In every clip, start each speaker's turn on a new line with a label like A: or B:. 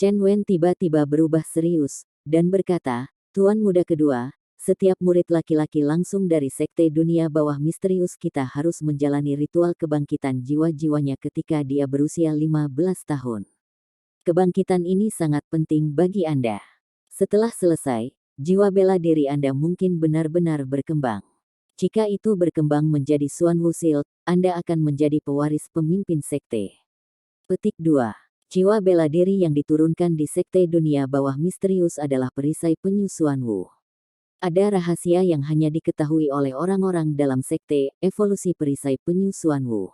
A: Chen Wen tiba-tiba berubah serius, dan berkata, Tuan Muda Kedua, setiap murid laki-laki langsung dari Sekte Dunia Bawah Misterius kita harus menjalani ritual kebangkitan jiwa-jiwanya ketika dia berusia 15 tahun. Kebangkitan ini sangat penting bagi Anda. Setelah selesai, jiwa bela diri Anda mungkin benar-benar berkembang. Jika itu berkembang menjadi Xuan Wusil, Anda akan menjadi pewaris pemimpin sekte. Petik 2. Jiwa bela diri yang diturunkan di Sekte Dunia Bawah Misterius adalah perisai penyu Xuan Wu. Ada rahasia yang hanya diketahui oleh orang-orang dalam sekte, evolusi perisai penyu Xuan Wu.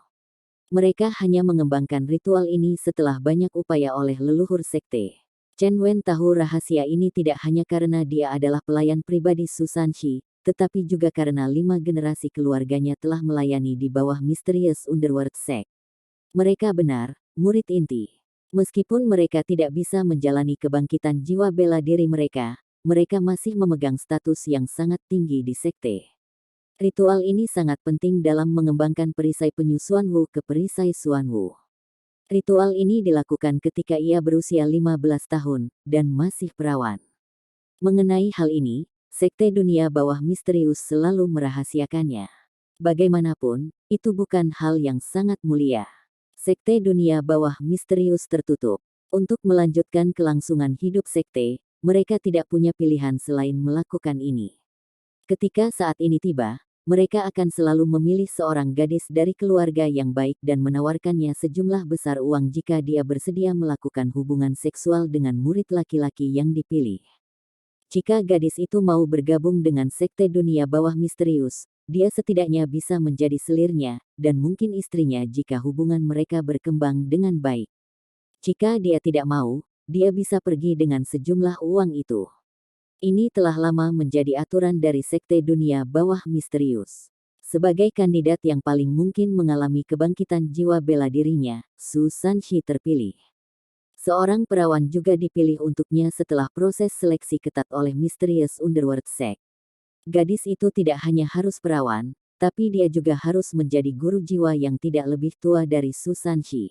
A: Mereka hanya mengembangkan ritual ini setelah banyak upaya oleh leluhur sekte. Chen Wen tahu rahasia ini tidak hanya karena dia adalah pelayan pribadi Su Sanxi, tetapi juga karena 5 generasi keluarganya telah melayani di bawah Mysterious Underworld Sect. Mereka benar, murid inti. Meskipun mereka tidak bisa menjalani kebangkitan jiwa bela diri mereka masih memegang status yang sangat tinggi di sekte. Ritual ini sangat penting dalam mengembangkan perisai penyu Xuan Wu ke perisai Xuan Wu. Ritual ini dilakukan ketika ia berusia 15 tahun, dan masih perawan. Mengenai hal ini, Sekte Dunia Bawah Misterius selalu merahasiakannya. Bagaimanapun, itu bukan hal yang sangat mulia. Sekte Dunia Bawah Misterius tertutup. Untuk melanjutkan kelangsungan hidup sekte, mereka tidak punya pilihan selain melakukan ini. Ketika saat ini tiba, mereka akan selalu memilih seorang gadis dari keluarga yang baik dan menawarkannya sejumlah besar uang jika dia bersedia melakukan hubungan seksual dengan murid laki-laki yang dipilih. Jika gadis itu mau bergabung dengan Sekte Dunia Bawah Misterius, dia setidaknya bisa menjadi selirnya, dan mungkin istrinya jika hubungan mereka berkembang dengan baik. Jika dia tidak mau, dia bisa pergi dengan sejumlah uang itu. Ini telah lama menjadi aturan dari Sekte Dunia Bawah Misterius. Sebagai kandidat yang paling mungkin mengalami kebangkitan jiwa bela dirinya, Su Sanxi terpilih. Seorang perawan juga dipilih untuknya setelah proses seleksi ketat oleh Mysterious Underworld Sect. Gadis itu tidak hanya harus perawan, tapi dia juga harus menjadi guru jiwa yang tidak lebih tua dari Su Sanxi.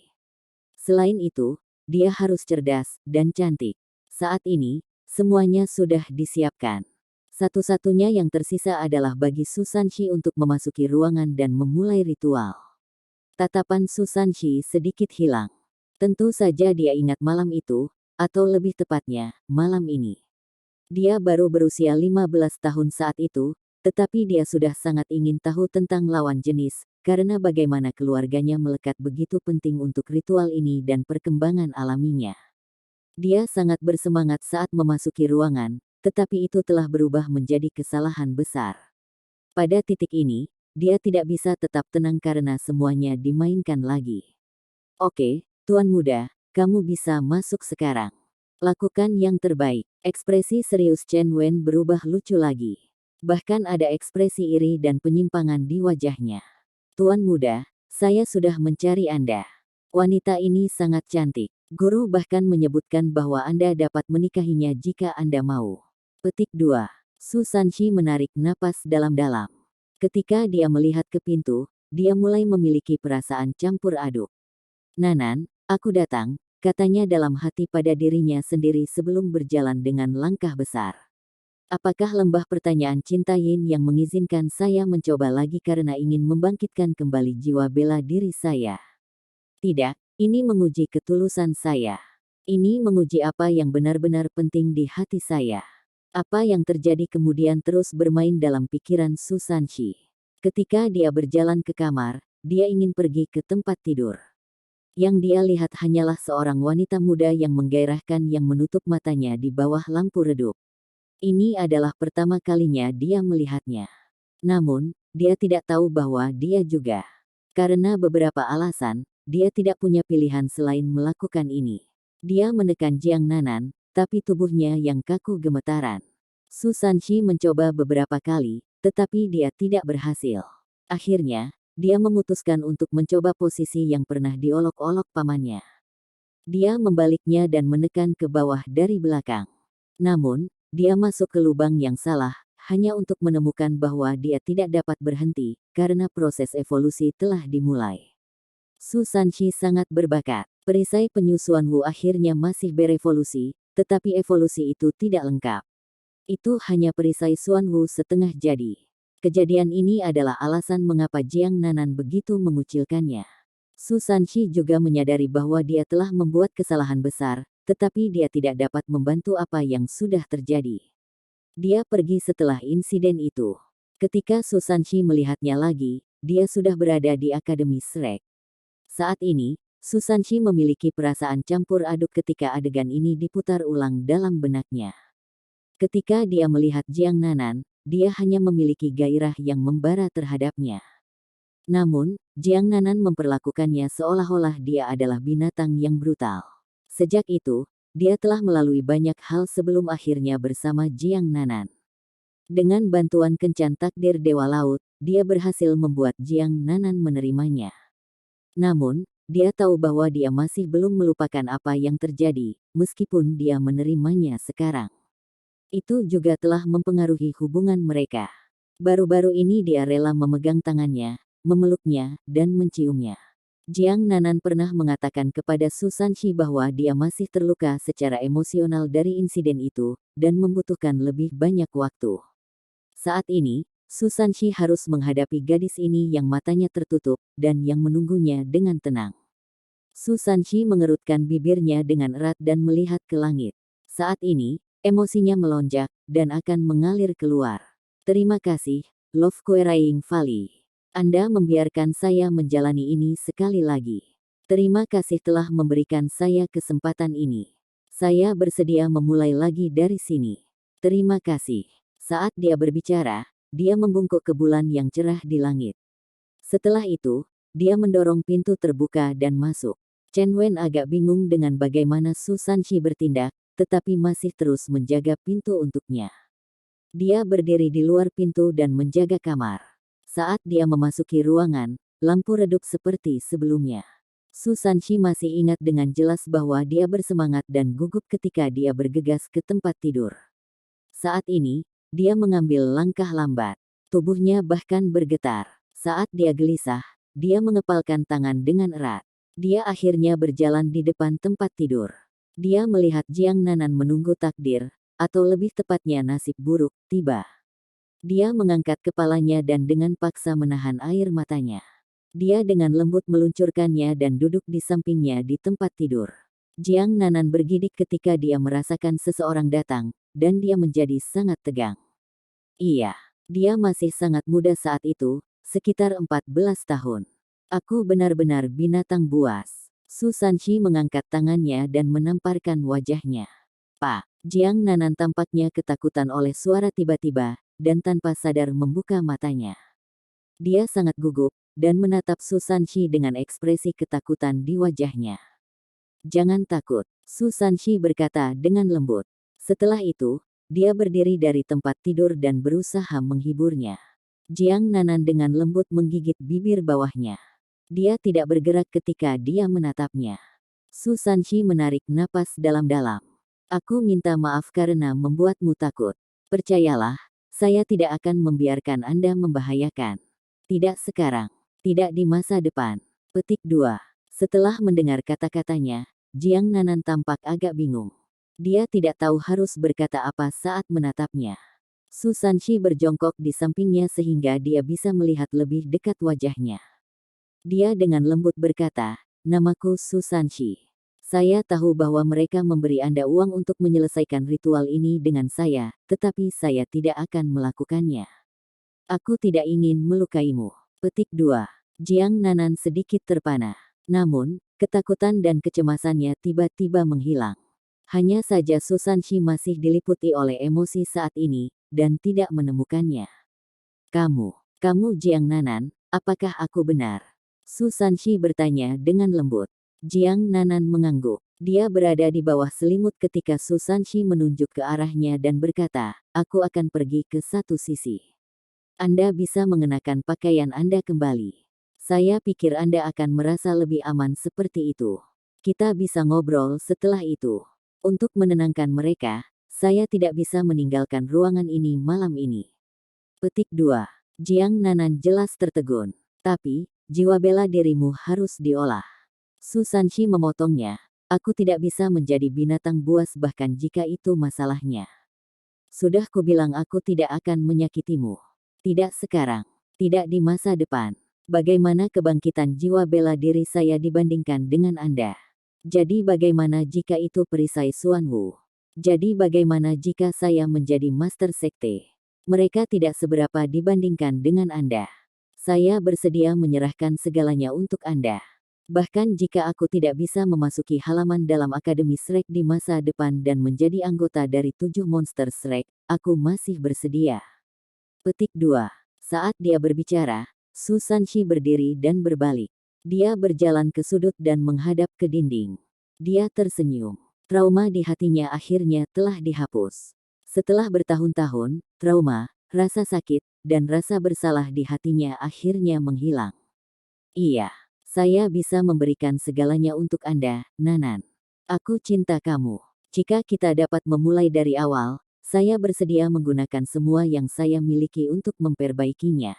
A: Selain itu, dia harus cerdas dan cantik. Saat ini, semuanya sudah disiapkan. Satu-satunya yang tersisa adalah bagi Su Sanxi untuk memasuki ruangan dan memulai ritual. Tatapan Su Sanxi sedikit hilang. Tentu saja dia ingat malam itu, atau lebih tepatnya, malam ini. Dia baru berusia 15 tahun saat itu, tetapi dia sudah sangat ingin tahu tentang lawan jenis, karena bagaimana keluarganya melekat begitu penting untuk ritual ini dan perkembangan alaminya. Dia sangat bersemangat saat memasuki ruangan, tetapi itu telah berubah menjadi kesalahan besar. Pada titik ini, dia tidak bisa tetap tenang karena semuanya dimainkan lagi. Oke, Tuan Muda, kamu bisa masuk sekarang. Lakukan yang terbaik. Ekspresi serius Chen Wen berubah lucu lagi. Bahkan ada ekspresi iri dan penyimpangan di wajahnya. Tuan Muda, saya sudah mencari Anda. Wanita ini sangat cantik. Guru bahkan menyebutkan bahwa Anda dapat menikahinya jika Anda mau. Petik 2. Su Sanxi menarik napas dalam-dalam. Ketika dia melihat ke pintu, dia mulai memiliki perasaan campur aduk. Nanan, aku datang, katanya dalam hati pada dirinya sendiri sebelum berjalan dengan langkah besar. Apakah lembah pertanyaan cinta Yin yang mengizinkan saya mencoba lagi karena ingin membangkitkan kembali jiwa bela diri saya? Tidak, ini menguji ketulusan saya. Ini menguji apa yang benar-benar penting di hati saya. Apa yang terjadi kemudian terus bermain dalam pikiran Su Sanxi. Ketika dia berjalan ke kamar, dia ingin pergi ke tempat tidur. Yang dia lihat hanyalah seorang wanita muda yang menggairahkan yang menutup matanya di bawah lampu redup. Ini adalah pertama kalinya dia melihatnya. Namun, dia tidak tahu bahwa dia juga. Karena beberapa alasan, dia tidak punya pilihan selain melakukan ini. Dia menekan Jiang Nanan, tapi tubuhnya yang kaku gemetaran. Su Sanxi mencoba beberapa kali, tetapi dia tidak berhasil. Akhirnya, dia memutuskan untuk mencoba posisi yang pernah diolok-olok pamannya. Dia membaliknya dan menekan ke bawah dari belakang. Namun, dia masuk ke lubang yang salah, hanya untuk menemukan bahwa dia tidak dapat berhenti, karena proses evolusi telah dimulai. Su Sanxi sangat berbakat. Perisai penyusuan Wu akhirnya masih berevolusi, tetapi evolusi itu tidak lengkap. Itu hanya perisai Suan Wu setengah jadi. Kejadian ini adalah alasan mengapa Jiang Nanan begitu mengucilkannya. Su Sanxi juga menyadari bahwa dia telah membuat kesalahan besar, tetapi dia tidak dapat membantu apa yang sudah terjadi. Dia pergi setelah insiden itu. Ketika Su Sanxi melihatnya lagi, dia sudah berada di Akademi Shrek. Saat ini, Su Sanxi memiliki perasaan campur aduk ketika adegan ini diputar ulang dalam benaknya. Ketika dia melihat Jiang Nanan, dia hanya memiliki gairah yang membara terhadapnya. Namun, Jiang Nanan memperlakukannya seolah-olah dia adalah binatang yang brutal. Sejak itu, dia telah melalui banyak hal sebelum akhirnya bersama Jiang Nanan. Dengan bantuan kencan takdir Dewa Laut, dia berhasil membuat Jiang Nanan menerimanya. Namun, dia tahu bahwa dia masih belum melupakan apa yang terjadi, meskipun dia menerimanya sekarang. Itu juga telah mempengaruhi hubungan mereka. Baru-baru ini dia rela memegang tangannya, memeluknya, dan menciumnya. Jiang Nanan pernah mengatakan kepada Su Sanxi bahwa dia masih terluka secara emosional dari insiden itu, dan membutuhkan lebih banyak waktu. Saat ini, Su Sanxi harus menghadapi gadis ini yang matanya tertutup, dan yang menunggunya dengan tenang. Su Sanxi mengerutkan bibirnya dengan erat dan melihat ke langit. Saat ini, emosinya melonjak, dan akan mengalir keluar. Terima kasih, Love Querying Valley. Anda membiarkan saya menjalani ini sekali lagi. Terima kasih telah memberikan saya kesempatan ini. Saya bersedia memulai lagi dari sini. Terima kasih. Saat dia berbicara, dia membungkuk ke bulan yang cerah di langit. Setelah itu, dia mendorong pintu terbuka dan masuk. Chen Wen agak bingung dengan bagaimana Su Sanxi bertindak, tetapi masih terus menjaga pintu untuknya. Dia berdiri di luar pintu dan menjaga kamar. Saat dia memasuki ruangan, lampu redup seperti sebelumnya. Su Sanxi masih ingat dengan jelas bahwa dia bersemangat dan gugup ketika dia bergegas ke tempat tidur. Saat ini, dia mengambil langkah lambat. Tubuhnya bahkan bergetar. Saat dia gelisah, dia mengepalkan tangan dengan erat. Dia akhirnya berjalan di depan tempat tidur. Dia melihat Jiang Nanan menunggu takdir, atau lebih tepatnya nasib buruk, tiba. Dia mengangkat kepalanya dan dengan paksa menahan air matanya. Dia dengan lembut meluncurkannya dan duduk di sampingnya di tempat tidur. Jiang Nanan bergidik ketika dia merasakan seseorang datang, dan dia menjadi sangat tegang. Iya, dia masih sangat muda saat itu, sekitar 14 tahun. Aku benar-benar binatang buas. Su Sanxi mengangkat tangannya dan menamparkan wajahnya. Pak, Jiang Nanan tampaknya ketakutan oleh suara tiba-tiba, dan tanpa sadar membuka matanya. Dia sangat gugup, dan menatap Su Sanxi dengan ekspresi ketakutan di wajahnya. Jangan takut, Su Sanxi berkata dengan lembut. Setelah itu, dia berdiri dari tempat tidur dan berusaha menghiburnya. Jiang Nanan dengan lembut menggigit bibir bawahnya. Dia tidak bergerak ketika dia menatapnya. Su Sanxi menarik napas dalam-dalam. Aku minta maaf karena membuatmu takut. Percayalah, saya tidak akan membiarkan Anda membahayakan. Tidak sekarang. Tidak di masa depan. Petik 2. Setelah mendengar kata-katanya, Jiang Nanan tampak agak bingung. Dia tidak tahu harus berkata apa saat menatapnya. Su Sanxi berjongkok di sampingnya sehingga dia bisa melihat lebih dekat wajahnya. Dia dengan lembut berkata, "Namaku Su Sanxi. Saya tahu bahwa mereka memberi Anda uang untuk menyelesaikan ritual ini dengan saya, tetapi saya tidak akan melakukannya. Aku tidak ingin melukaimu." Petik 2. Jiang Nanan sedikit terpana. Namun, ketakutan dan kecemasannya tiba-tiba menghilang. Hanya saja Su Sanxi masih diliputi oleh emosi saat ini, dan tidak menemukannya. Kamu Jiang Nanan, apakah aku benar?" Su Sanxi bertanya dengan lembut. Jiang Nanan mengangguk. Dia berada di bawah selimut ketika Su Sanxi menunjuk ke arahnya dan berkata, "Aku akan pergi ke satu sisi. Anda bisa mengenakan pakaian Anda kembali. Saya pikir Anda akan merasa lebih aman seperti itu. Kita bisa ngobrol setelah itu." Untuk menenangkan mereka, saya tidak bisa meninggalkan ruangan ini malam ini. Petik 2. Jiang Nanan jelas tertegun. Tapi, jiwa bela dirimu harus diolah. Su Sanshi memotongnya. Aku tidak bisa menjadi binatang buas bahkan jika itu masalahnya. Sudah kubilang aku tidak akan menyakitimu. Tidak sekarang. Tidak di masa depan. Bagaimana kebangkitan jiwa bela diri saya dibandingkan dengan Anda? Jadi bagaimana jika itu perisai Xuanwu? Jadi bagaimana jika saya menjadi master sekte? Mereka tidak seberapa dibandingkan dengan Anda. Saya bersedia menyerahkan segalanya untuk Anda. Bahkan jika aku tidak bisa memasuki halaman dalam Akademi Shrek di masa depan dan menjadi anggota dari 7 monster Shrek, aku masih bersedia. Petik 2. Saat dia berbicara, Su Sanshi berdiri dan berbalik. Dia berjalan ke sudut dan menghadap ke dinding. Dia tersenyum. Trauma di hatinya akhirnya telah dihapus. Setelah bertahun-tahun, trauma, rasa sakit, dan rasa bersalah di hatinya akhirnya menghilang. Iya. Saya bisa memberikan segalanya untuk Anda, Nanan. Aku cinta kamu. Jika kita dapat memulai dari awal, saya bersedia menggunakan semua yang saya miliki untuk memperbaikinya.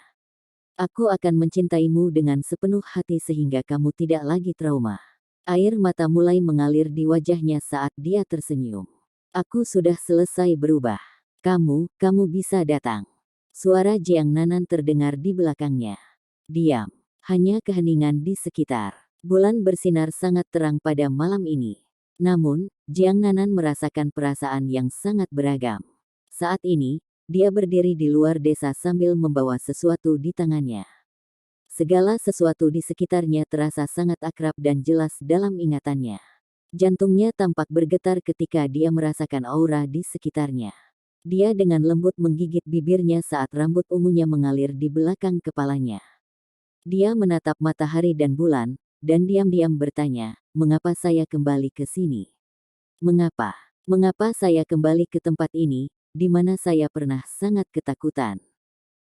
A: Aku akan mencintaimu dengan sepenuh hati sehingga kamu tidak lagi trauma. Air mata mulai mengalir di wajahnya saat dia tersenyum. Aku sudah selesai berubah. Kamu bisa datang. Suara Jiang Nanan terdengar di belakangnya. Diam. Hanya keheningan di sekitar. Bulan bersinar sangat terang pada malam ini. Namun, Jiang Nanan merasakan perasaan yang sangat beragam. Saat ini, dia berdiri di luar desa sambil membawa sesuatu di tangannya. Segala sesuatu di sekitarnya terasa sangat akrab dan jelas dalam ingatannya. Jantungnya tampak bergetar ketika dia merasakan aura di sekitarnya. Dia dengan lembut menggigit bibirnya saat rambut ungunya mengalir di belakang kepalanya. Dia menatap matahari dan bulan, dan diam-diam bertanya, mengapa saya kembali ke sini? Mengapa? Mengapa saya kembali ke tempat ini, di mana saya pernah sangat ketakutan?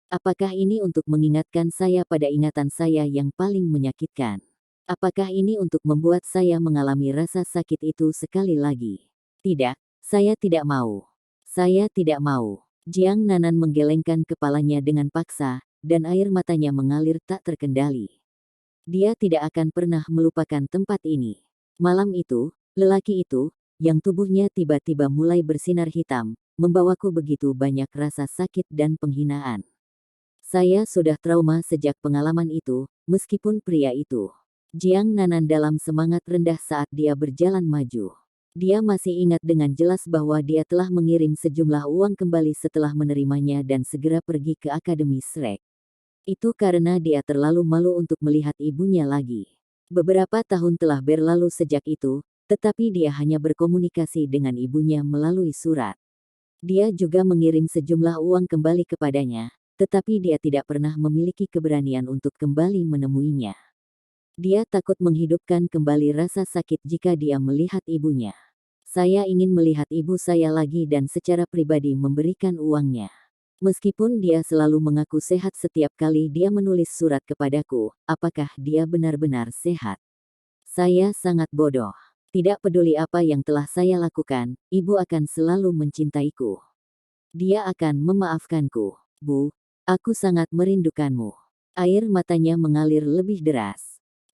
A: Apakah ini untuk mengingatkan saya pada ingatan saya yang paling menyakitkan? Apakah ini untuk membuat saya mengalami rasa sakit itu sekali lagi? Tidak, saya tidak mau. Saya tidak mau. Jiang Nanan menggelengkan kepalanya dengan paksa, dan air matanya mengalir tak terkendali. Dia tidak akan pernah melupakan tempat ini. Malam itu, lelaki itu, yang tubuhnya tiba-tiba mulai bersinar hitam, membawaku begitu banyak rasa sakit dan penghinaan. Saya sudah trauma sejak pengalaman itu, meskipun pria itu. Jiang Nanan dalam semangat rendah saat dia berjalan maju. Dia masih ingat dengan jelas bahwa dia telah mengirim sejumlah uang kembali setelah menerimanya dan segera pergi ke Akademi Shrek. Itu karena dia terlalu malu untuk melihat ibunya lagi. Beberapa tahun telah berlalu sejak itu, tetapi dia hanya berkomunikasi dengan ibunya melalui surat. Dia juga mengirim sejumlah uang kembali kepadanya, tetapi dia tidak pernah memiliki keberanian untuk kembali menemuinya. Dia takut menghidupkan kembali rasa sakit jika dia melihat ibunya. Saya ingin melihat ibu saya lagi dan secara pribadi memberikan uangnya. Meskipun dia selalu mengaku sehat setiap kali dia menulis surat kepadaku, apakah dia benar-benar sehat? Saya sangat bodoh. Tidak peduli apa yang telah saya lakukan, ibu akan selalu mencintaiku. Dia akan memaafkanku. Bu, aku sangat merindukanmu. Air matanya mengalir lebih deras.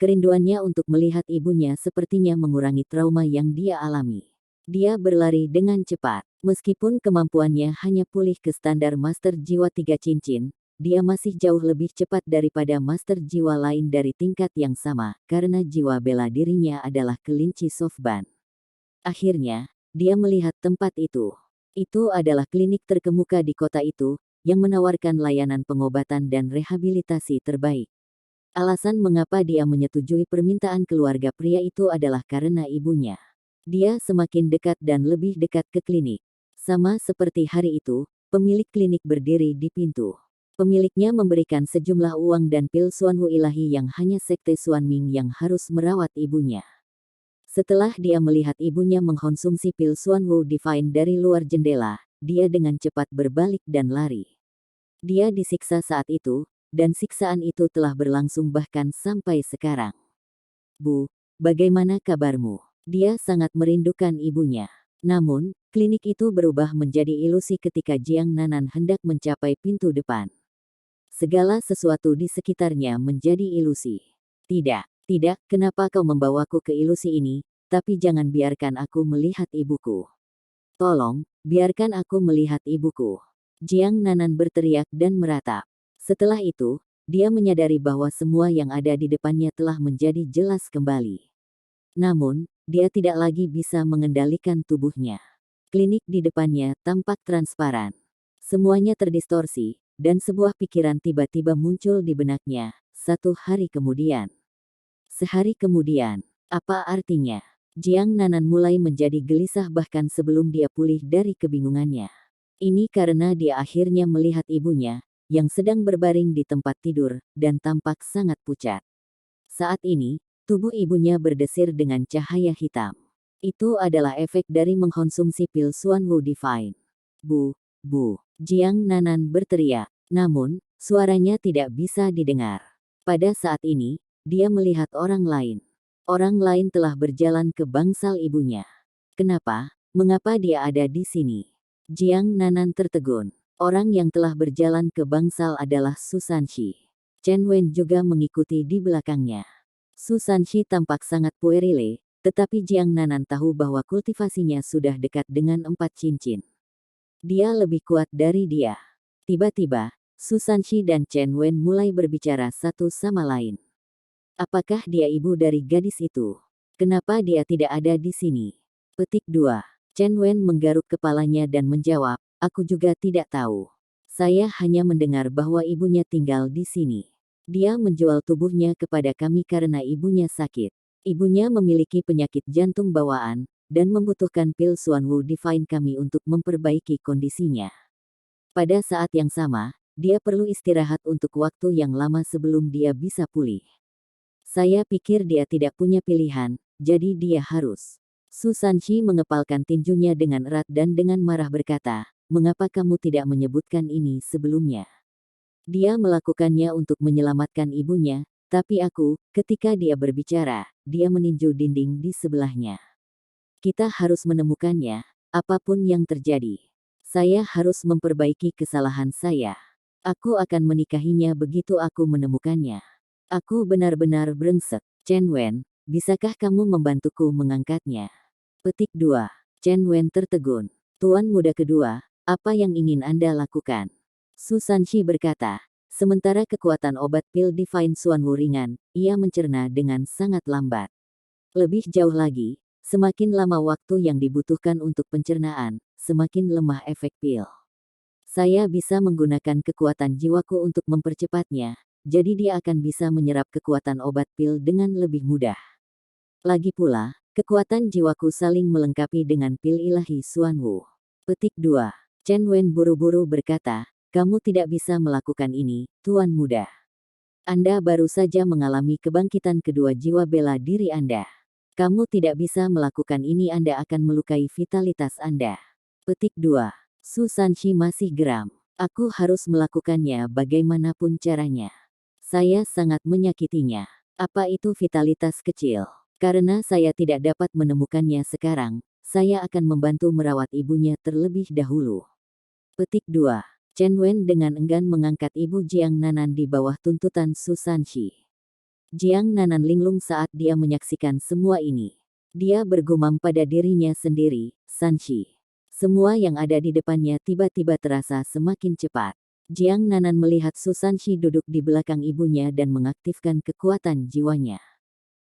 A: Kerinduannya untuk melihat ibunya sepertinya mengurangi trauma yang dia alami. Dia berlari dengan cepat. Meskipun kemampuannya hanya pulih ke standar Master Jiwa 3 Cincin, dia masih jauh lebih cepat daripada Master Jiwa lain dari tingkat yang sama, karena jiwa bela dirinya adalah kelinci Softban. Akhirnya, dia melihat tempat itu. Itu adalah klinik terkemuka di kota itu, yang menawarkan layanan pengobatan dan rehabilitasi terbaik. Alasan mengapa dia menyetujui permintaan keluarga pria itu adalah karena ibunya. Dia semakin dekat dan lebih dekat ke klinik. Sama seperti hari itu, pemilik klinik berdiri di pintu. Pemiliknya memberikan sejumlah uang dan pil Xuanwu ilahi yang hanya sekte Xuanming yang harus merawat ibunya. Setelah dia melihat ibunya mengkonsumsi pil Xuanwu Divine dari luar jendela, dia dengan cepat berbalik dan lari. Dia disiksa saat itu, dan siksaan itu telah berlangsung bahkan sampai sekarang. Bu, bagaimana kabarmu? Dia sangat merindukan ibunya. Namun, klinik itu berubah menjadi ilusi ketika Jiang Nanan hendak mencapai pintu depan. Segala sesuatu di sekitarnya menjadi ilusi. Tidak, Tidak, kenapa kau membawaku ke ilusi ini, tapi jangan biarkan aku melihat ibuku. Tolong, biarkan aku melihat ibuku. Jiang Nanan berteriak dan meratap. Setelah itu, dia menyadari bahwa semua yang ada di depannya telah menjadi jelas kembali. Namun, dia tidak lagi bisa mengendalikan tubuhnya. Klinik di depannya tampak transparan. Semuanya terdistorsi, dan sebuah pikiran tiba-tiba muncul di benaknya. 1 hari kemudian. Sehari kemudian, apa artinya? Jiang Nanan mulai menjadi gelisah bahkan sebelum dia pulih dari kebingungannya. Ini karena dia akhirnya melihat ibunya, yang sedang berbaring di tempat tidur, dan tampak sangat pucat. Saat ini, tubuh ibunya berdesir dengan cahaya hitam. Itu adalah efek dari mengkonsumsi pil Xuanwu Divine. Bu, bu, Jiang Nanan berteriak. Namun, suaranya tidak bisa didengar. Pada saat ini, dia melihat orang lain. Orang lain telah berjalan ke bangsal ibunya. Kenapa? Mengapa dia ada di sini? Jiang Nanan tertegun. Orang yang telah berjalan ke bangsal adalah Su Sanxi. Chen Wen juga mengikuti di belakangnya. Su Sanxi tampak sangat puerile, tetapi Jiang Nanan tahu bahwa kultivasinya sudah dekat dengan 4 cincin. Dia lebih kuat dari dia. Tiba-tiba, Su Sanxi dan Chen Wen mulai berbicara satu sama lain. Apakah dia ibu dari gadis itu? Kenapa dia tidak ada di sini? Petik 2. Chen Wen menggaruk kepalanya dan menjawab, aku juga tidak tahu. Saya hanya mendengar bahwa ibunya tinggal di sini. Dia menjual tubuhnya kepada kami karena ibunya sakit. Ibunya memiliki penyakit jantung bawaan, dan membutuhkan pil Xuanwu Divine kami untuk memperbaiki kondisinya. Pada saat yang sama, dia perlu istirahat untuk waktu yang lama sebelum dia bisa pulih. Saya pikir dia tidak punya pilihan, jadi dia harus. Su Sanxi mengepalkan tinjunya dengan erat dan dengan marah berkata, mengapa kamu tidak menyebutkan ini sebelumnya? Dia melakukannya untuk menyelamatkan ibunya, tapi aku, ketika dia berbicara, dia meninju dinding di sebelahnya. Kita harus menemukannya, apapun yang terjadi. Saya harus memperbaiki kesalahan saya. Aku akan menikahinya begitu aku menemukannya. Aku benar-benar brengsek. Chen Wen, bisakah kamu membantuku mengangkatnya? Petik 2. Chen Wen tertegun. Tuan muda kedua, apa yang ingin Anda lakukan? Su Sanxi berkata, sementara kekuatan obat pil Divine Xuanwu ringan, ia mencerna dengan sangat lambat. Lebih jauh lagi, semakin lama waktu yang dibutuhkan untuk pencernaan, semakin lemah efek pil. Saya bisa menggunakan kekuatan jiwaku untuk mempercepatnya, jadi dia akan bisa menyerap kekuatan obat pil dengan lebih mudah. Lagi pula, kekuatan jiwaku saling melengkapi dengan pil ilahi Xuanwu. Petik 2. Chen Wen buru-buru berkata, kamu tidak bisa melakukan ini, Tuan Muda. Anda baru saja mengalami kebangkitan kedua jiwa bela diri Anda. Kamu tidak bisa melakukan ini, Anda akan melukai vitalitas Anda. Petik 2. Su Sanxi masih geram. Aku harus melakukannya bagaimanapun caranya. Saya sangat menyakitinya. Apa itu vitalitas kecil? Karena saya tidak dapat menemukannya sekarang, saya akan membantu merawat ibunya terlebih dahulu. Petik 2. Chen Wen dengan enggan mengangkat ibu Jiang Nanan di bawah tuntutan Su Sanxi. Jiang Nanan linglung saat dia menyaksikan semua ini. Dia bergumam pada dirinya sendiri, Sanxi. Semua yang ada di depannya tiba-tiba terasa semakin cepat. Jiang Nanan melihat Su Sanxi duduk di belakang ibunya dan mengaktifkan kekuatan jiwanya.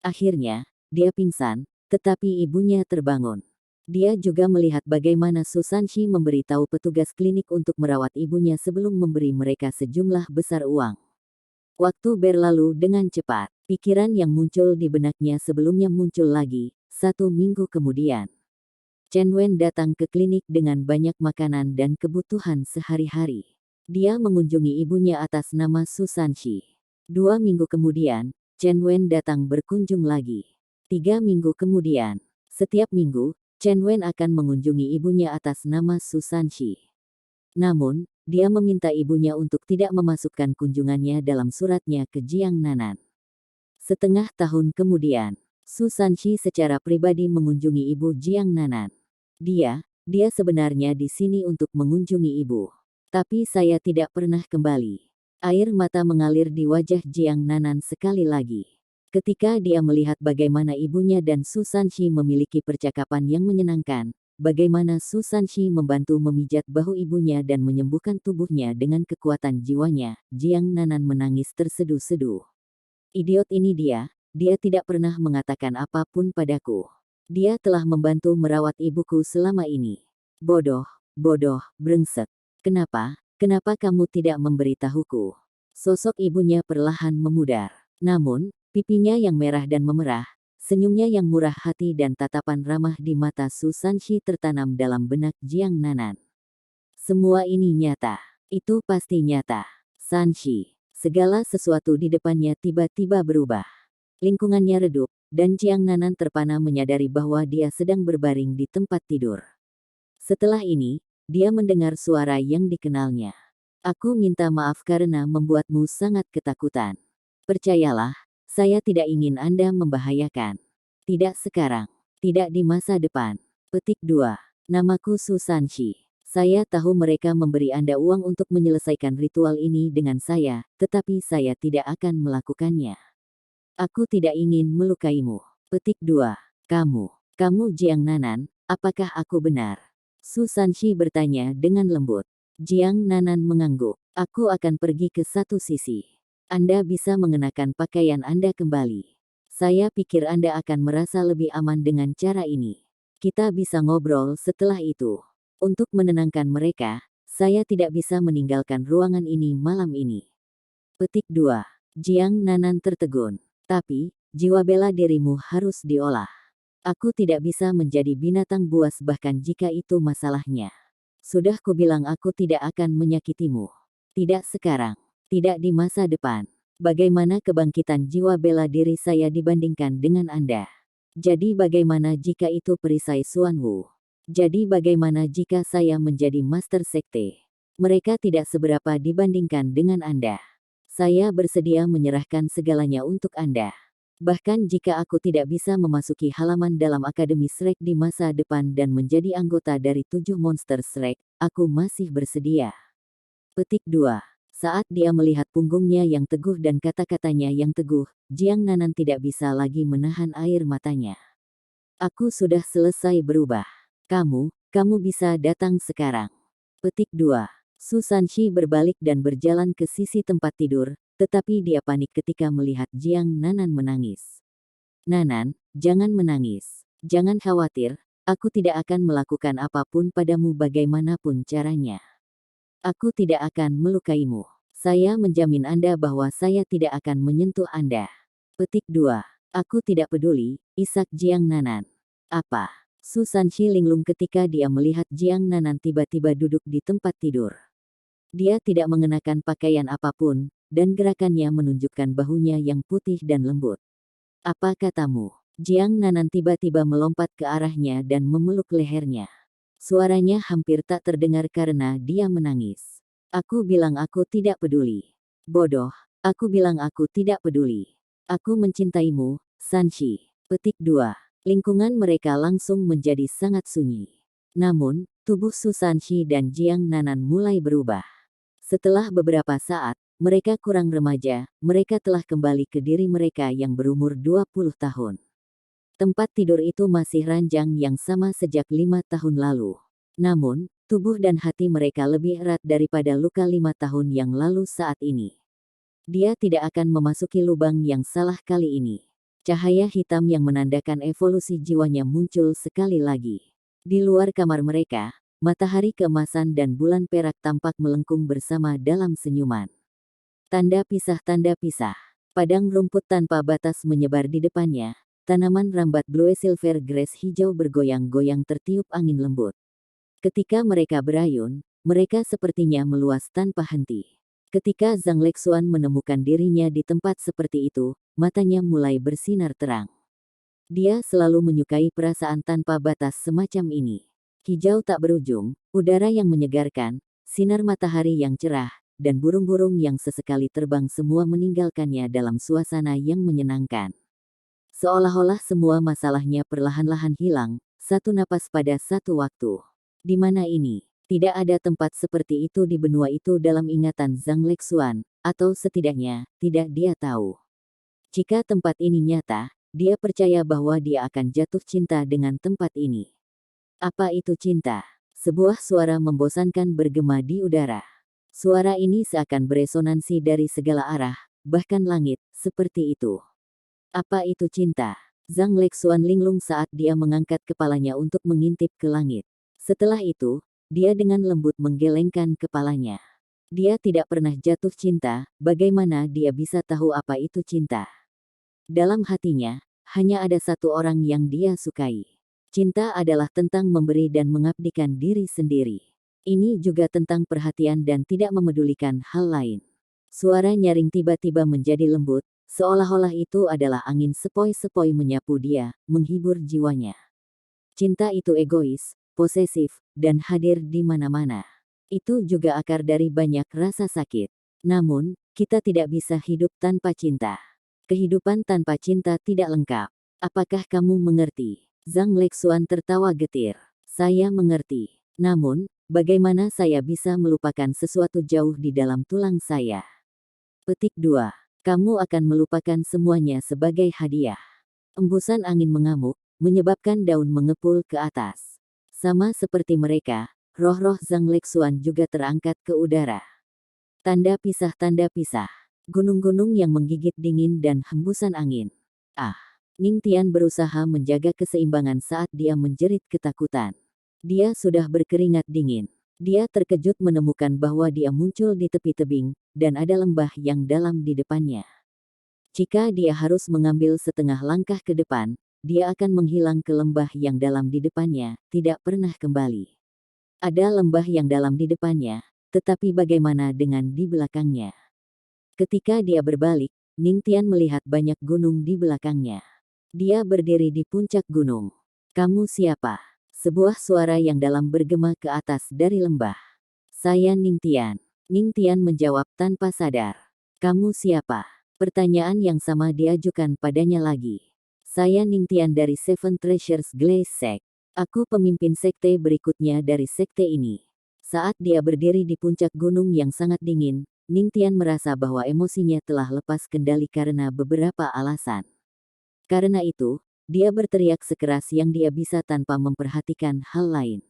A: Akhirnya, dia pingsan, tetapi ibunya terbangun. Dia juga melihat bagaimana Su Sanxi memberitahu petugas klinik untuk merawat ibunya sebelum memberi mereka sejumlah besar uang. Waktu berlalu dengan cepat. Pikiran yang muncul di benaknya sebelumnya muncul lagi, 1 minggu kemudian. Chen Wen datang ke klinik dengan banyak makanan dan kebutuhan sehari-hari. Dia mengunjungi ibunya atas nama Su Sanxi. 2 minggu kemudian, Chen Wen datang berkunjung lagi. 3 minggu kemudian, setiap minggu, Chen Wen akan mengunjungi ibunya atas nama Su Sanxi. Namun, dia meminta ibunya untuk tidak memasukkan kunjungannya dalam suratnya ke Jiang Nanan. Setengah tahun kemudian, Su Sanxi secara pribadi mengunjungi ibu Jiang Nanan. Dia sebenarnya di sini untuk mengunjungi ibu. Tapi saya tidak pernah kembali. Air mata mengalir di wajah Jiang Nanan sekali lagi. Ketika dia melihat bagaimana ibunya dan Su Sanshi memiliki percakapan yang menyenangkan, bagaimana Su Sanshi membantu memijat bahu ibunya dan menyembuhkan tubuhnya dengan kekuatan jiwanya, Jiang Nanan menangis terseduh-seduh. Idiot ini dia tidak pernah mengatakan apapun padaku. Dia telah membantu merawat ibuku selama ini. Bodoh, brengsek. Kenapa kamu tidak memberitahuku? Sosok ibunya perlahan memudar. Namun, pipinya yang merah dan memerah, senyumnya yang murah hati dan tatapan ramah di mata Su Sanshi tertanam dalam benak Jiang Nanan. Semua ini nyata. Itu pasti nyata. Sanshi. Segala sesuatu di depannya tiba-tiba berubah. Lingkungannya redup, dan Jiang Nanan terpana menyadari bahwa dia sedang berbaring di tempat tidur. Setelah ini, dia mendengar suara yang dikenalnya. Aku minta maaf karena membuatmu sangat ketakutan. Percayalah, saya tidak ingin Anda membahayakan. Tidak sekarang. Tidak di masa depan. Petik 2. Namaku Su Sanshi. Saya tahu mereka memberi Anda uang untuk menyelesaikan ritual ini dengan saya, tetapi saya tidak akan melakukannya. Aku tidak ingin melukaimu. Petik 2. Kamu Jiang Nanan, apakah aku benar? Su Sanshi bertanya dengan lembut. Jiang Nanan mengangguk. Aku akan pergi ke satu sisi. Anda bisa mengenakan pakaian Anda kembali. Saya pikir Anda akan merasa lebih aman dengan cara ini. Kita bisa ngobrol setelah itu. Untuk menenangkan mereka, saya tidak bisa meninggalkan ruangan ini malam ini. Petik 2. Jiang Nanan tertegun. Tapi, jiwa bela dirimu harus diolah. Aku tidak bisa menjadi binatang buas bahkan jika itu masalahnya. Sudah kubilang aku tidak akan menyakitimu. Tidak sekarang. Tidak di masa depan. Bagaimana kebangkitan jiwa bela diri saya dibandingkan dengan Anda? Jadi bagaimana jika itu perisai Xuanwu? Jadi bagaimana jika saya menjadi master sekte? Mereka tidak seberapa dibandingkan dengan Anda. Saya bersedia menyerahkan segalanya untuk Anda. Bahkan jika aku tidak bisa memasuki halaman dalam Akademi Shrek di masa depan dan menjadi anggota dari 7 monster Shrek, aku masih bersedia. Petik 2. Saat dia melihat punggungnya yang teguh dan kata-katanya yang teguh, Jiang Nanan tidak bisa lagi menahan air matanya. Aku sudah selesai berubah. Kamu bisa datang sekarang. Petik 2. Su Sanshi berbalik dan berjalan ke sisi tempat tidur, tetapi dia panik ketika melihat Jiang Nanan menangis. Nanan, jangan menangis. Jangan khawatir, aku tidak akan melakukan apapun padamu bagaimanapun caranya. Aku tidak akan melukaimu. Saya menjamin Anda bahwa saya tidak akan menyentuh Anda. Petik 2. Aku tidak peduli, isak Jiang Nanan. Apa? Su Sanshi linglung ketika dia melihat Jiang Nanan tiba-tiba duduk di tempat tidur. Dia tidak mengenakan pakaian apapun, dan gerakannya menunjukkan bahunya yang putih dan lembut. Apa katamu? Jiang Nanan tiba-tiba melompat ke arahnya dan memeluk lehernya. Suaranya hampir tak terdengar karena dia menangis. Aku bilang aku tidak peduli. Bodoh, aku bilang aku tidak peduli. Aku mencintaimu, Sanshi. Petik 2. Lingkungan mereka langsung menjadi sangat sunyi. Namun, tubuh Su Sanshi dan Jiang Nanan mulai berubah. Setelah beberapa saat, mereka kurang remaja, mereka telah kembali ke diri mereka yang berumur 20 tahun. Tempat tidur itu masih ranjang yang sama sejak 5 tahun lalu. Namun, tubuh dan hati mereka lebih erat daripada luka 5 tahun yang lalu saat ini. Dia tidak akan memasuki lubang yang salah kali ini. Cahaya hitam yang menandakan evolusi jiwanya muncul sekali lagi. Di luar kamar mereka, matahari keemasan dan bulan perak tampak melengkung bersama dalam senyuman. Tanda pisah. Padang rumput tanpa batas menyebar di depannya. Tanaman rambat blue silver grass hijau bergoyang-goyang tertiup angin lembut. Ketika mereka berayun, mereka sepertinya meluas tanpa henti. Ketika Zhang Lexuan menemukan dirinya di tempat seperti itu, matanya mulai bersinar terang. Dia selalu menyukai perasaan tanpa batas semacam ini. Hijau tak berujung, udara yang menyegarkan, sinar matahari yang cerah, dan burung-burung yang sesekali terbang semua meninggalkannya dalam suasana yang menyenangkan. Seolah-olah semua masalahnya perlahan-lahan hilang, satu napas pada satu waktu. Di mana ini? Tidak ada tempat seperti itu di benua itu dalam ingatan Zhang Lexuan, atau setidaknya, tidak dia tahu. Jika tempat ini nyata, dia percaya bahwa dia akan jatuh cinta dengan tempat ini. Apa itu cinta? Sebuah suara membosankan bergema di udara. Suara ini seakan beresonansi dari segala arah, bahkan langit, seperti itu. Apa itu cinta? Zhang Lexuan linglung saat dia mengangkat kepalanya untuk mengintip ke langit. Setelah itu, dia dengan lembut menggelengkan kepalanya. Dia tidak pernah jatuh cinta, bagaimana dia bisa tahu apa itu cinta? Dalam hatinya, hanya ada satu orang yang dia sukai. Cinta adalah tentang memberi dan mengabdikan diri sendiri. Ini juga tentang perhatian dan tidak memedulikan hal lain. Suara nyaring tiba-tiba menjadi lembut, seolah-olah itu adalah angin sepoi-sepoi menyapu dia, menghibur jiwanya. Cinta itu egois, posesif, dan hadir di mana-mana. Itu juga akar dari banyak rasa sakit. Namun, kita tidak bisa hidup tanpa cinta. Kehidupan tanpa cinta tidak lengkap. Apakah kamu mengerti? Zhang Lexuan tertawa getir. Saya mengerti. Namun, bagaimana saya bisa melupakan sesuatu jauh di dalam tulang saya? Petik 2. Kamu akan melupakan semuanya sebagai hadiah. Embusan angin mengamuk, menyebabkan daun mengepul ke atas. Sama seperti mereka, roh-roh Zhang Lexuan juga terangkat ke udara. Tanda pisah, tanda pisah. Gunung-gunung yang menggigit dingin dan hembusan angin. Ah, Ning Tian berusaha menjaga keseimbangan saat dia menjerit ketakutan. Dia sudah berkeringat dingin. Dia terkejut menemukan bahwa dia muncul di tepi tebing, dan ada lembah yang dalam di depannya. Jika dia harus mengambil setengah langkah ke depan, dia akan menghilang ke lembah yang dalam di depannya, tidak pernah kembali. Ada lembah yang dalam di depannya, tetapi bagaimana dengan di belakangnya? Ketika dia berbalik, Ning Tian melihat banyak gunung di belakangnya. Dia berdiri di puncak gunung. Kamu siapa? Sebuah suara yang dalam bergema ke atas dari lembah. Saya Ning Tian. Ning Tian menjawab tanpa sadar. Kamu siapa? Pertanyaan yang sama diajukan padanya lagi. Saya Ning Tian dari Seven Treasures Glaze Sect. Aku pemimpin sekte berikutnya dari sekte ini. Saat dia berdiri di puncak gunung yang sangat dingin, Ning Tian merasa bahwa emosinya telah lepas kendali karena beberapa alasan. Karena itu, dia berteriak sekeras yang dia bisa tanpa memperhatikan hal lain.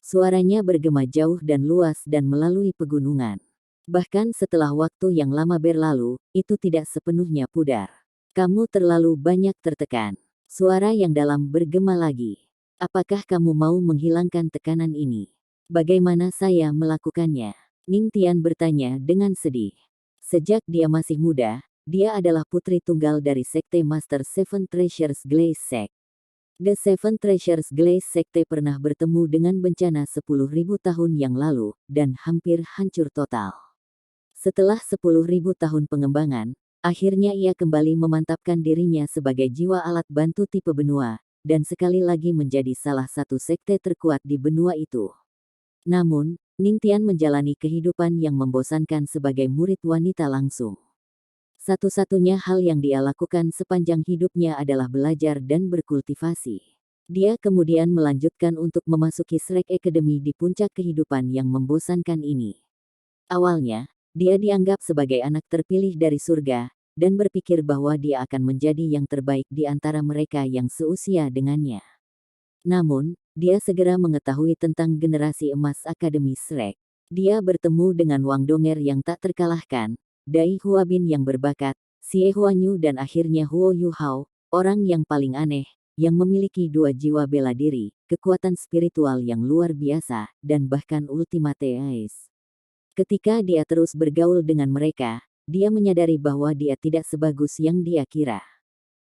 A: Suaranya bergema jauh dan luas dan melalui pegunungan. Bahkan setelah waktu yang lama berlalu, itu tidak sepenuhnya pudar. Kamu terlalu banyak tertekan. Suara yang dalam bergema lagi. Apakah kamu mau menghilangkan tekanan ini? Bagaimana saya melakukannya? Ning Tian bertanya dengan sedih. Sejak dia masih muda, dia adalah putri tunggal dari Sekte Master Seven Treasures Glaze Sect. The Seven Treasures Glaze Sekte pernah bertemu dengan bencana 10.000 tahun yang lalu, dan hampir hancur total. Setelah 10.000 tahun pengembangan, akhirnya ia kembali memantapkan dirinya sebagai jiwa alat bantu tipe benua, dan sekali lagi menjadi salah satu sekte terkuat di benua itu. Namun, Ning Tian menjalani kehidupan yang membosankan sebagai murid wanita langsung. Satu-satunya hal yang dia lakukan sepanjang hidupnya adalah belajar dan berkultivasi. Dia kemudian melanjutkan untuk memasuki Shrek Academy di puncak kehidupan yang membosankan ini. Awalnya, dia dianggap sebagai anak terpilih dari surga, dan berpikir bahwa dia akan menjadi yang terbaik di antara mereka yang seusia dengannya. Namun, dia segera mengetahui tentang generasi emas Akademi Shrek. Dia bertemu dengan Wang Donger yang tak terkalahkan, Dai Huabin yang berbakat, Xie Huanyu dan akhirnya Huo Yuhao, orang yang paling aneh, yang memiliki 2 jiwa bela diri, kekuatan spiritual yang luar biasa, dan bahkan ultimate ace. Ketika dia terus bergaul dengan mereka, dia menyadari bahwa dia tidak sebagus yang dia kira.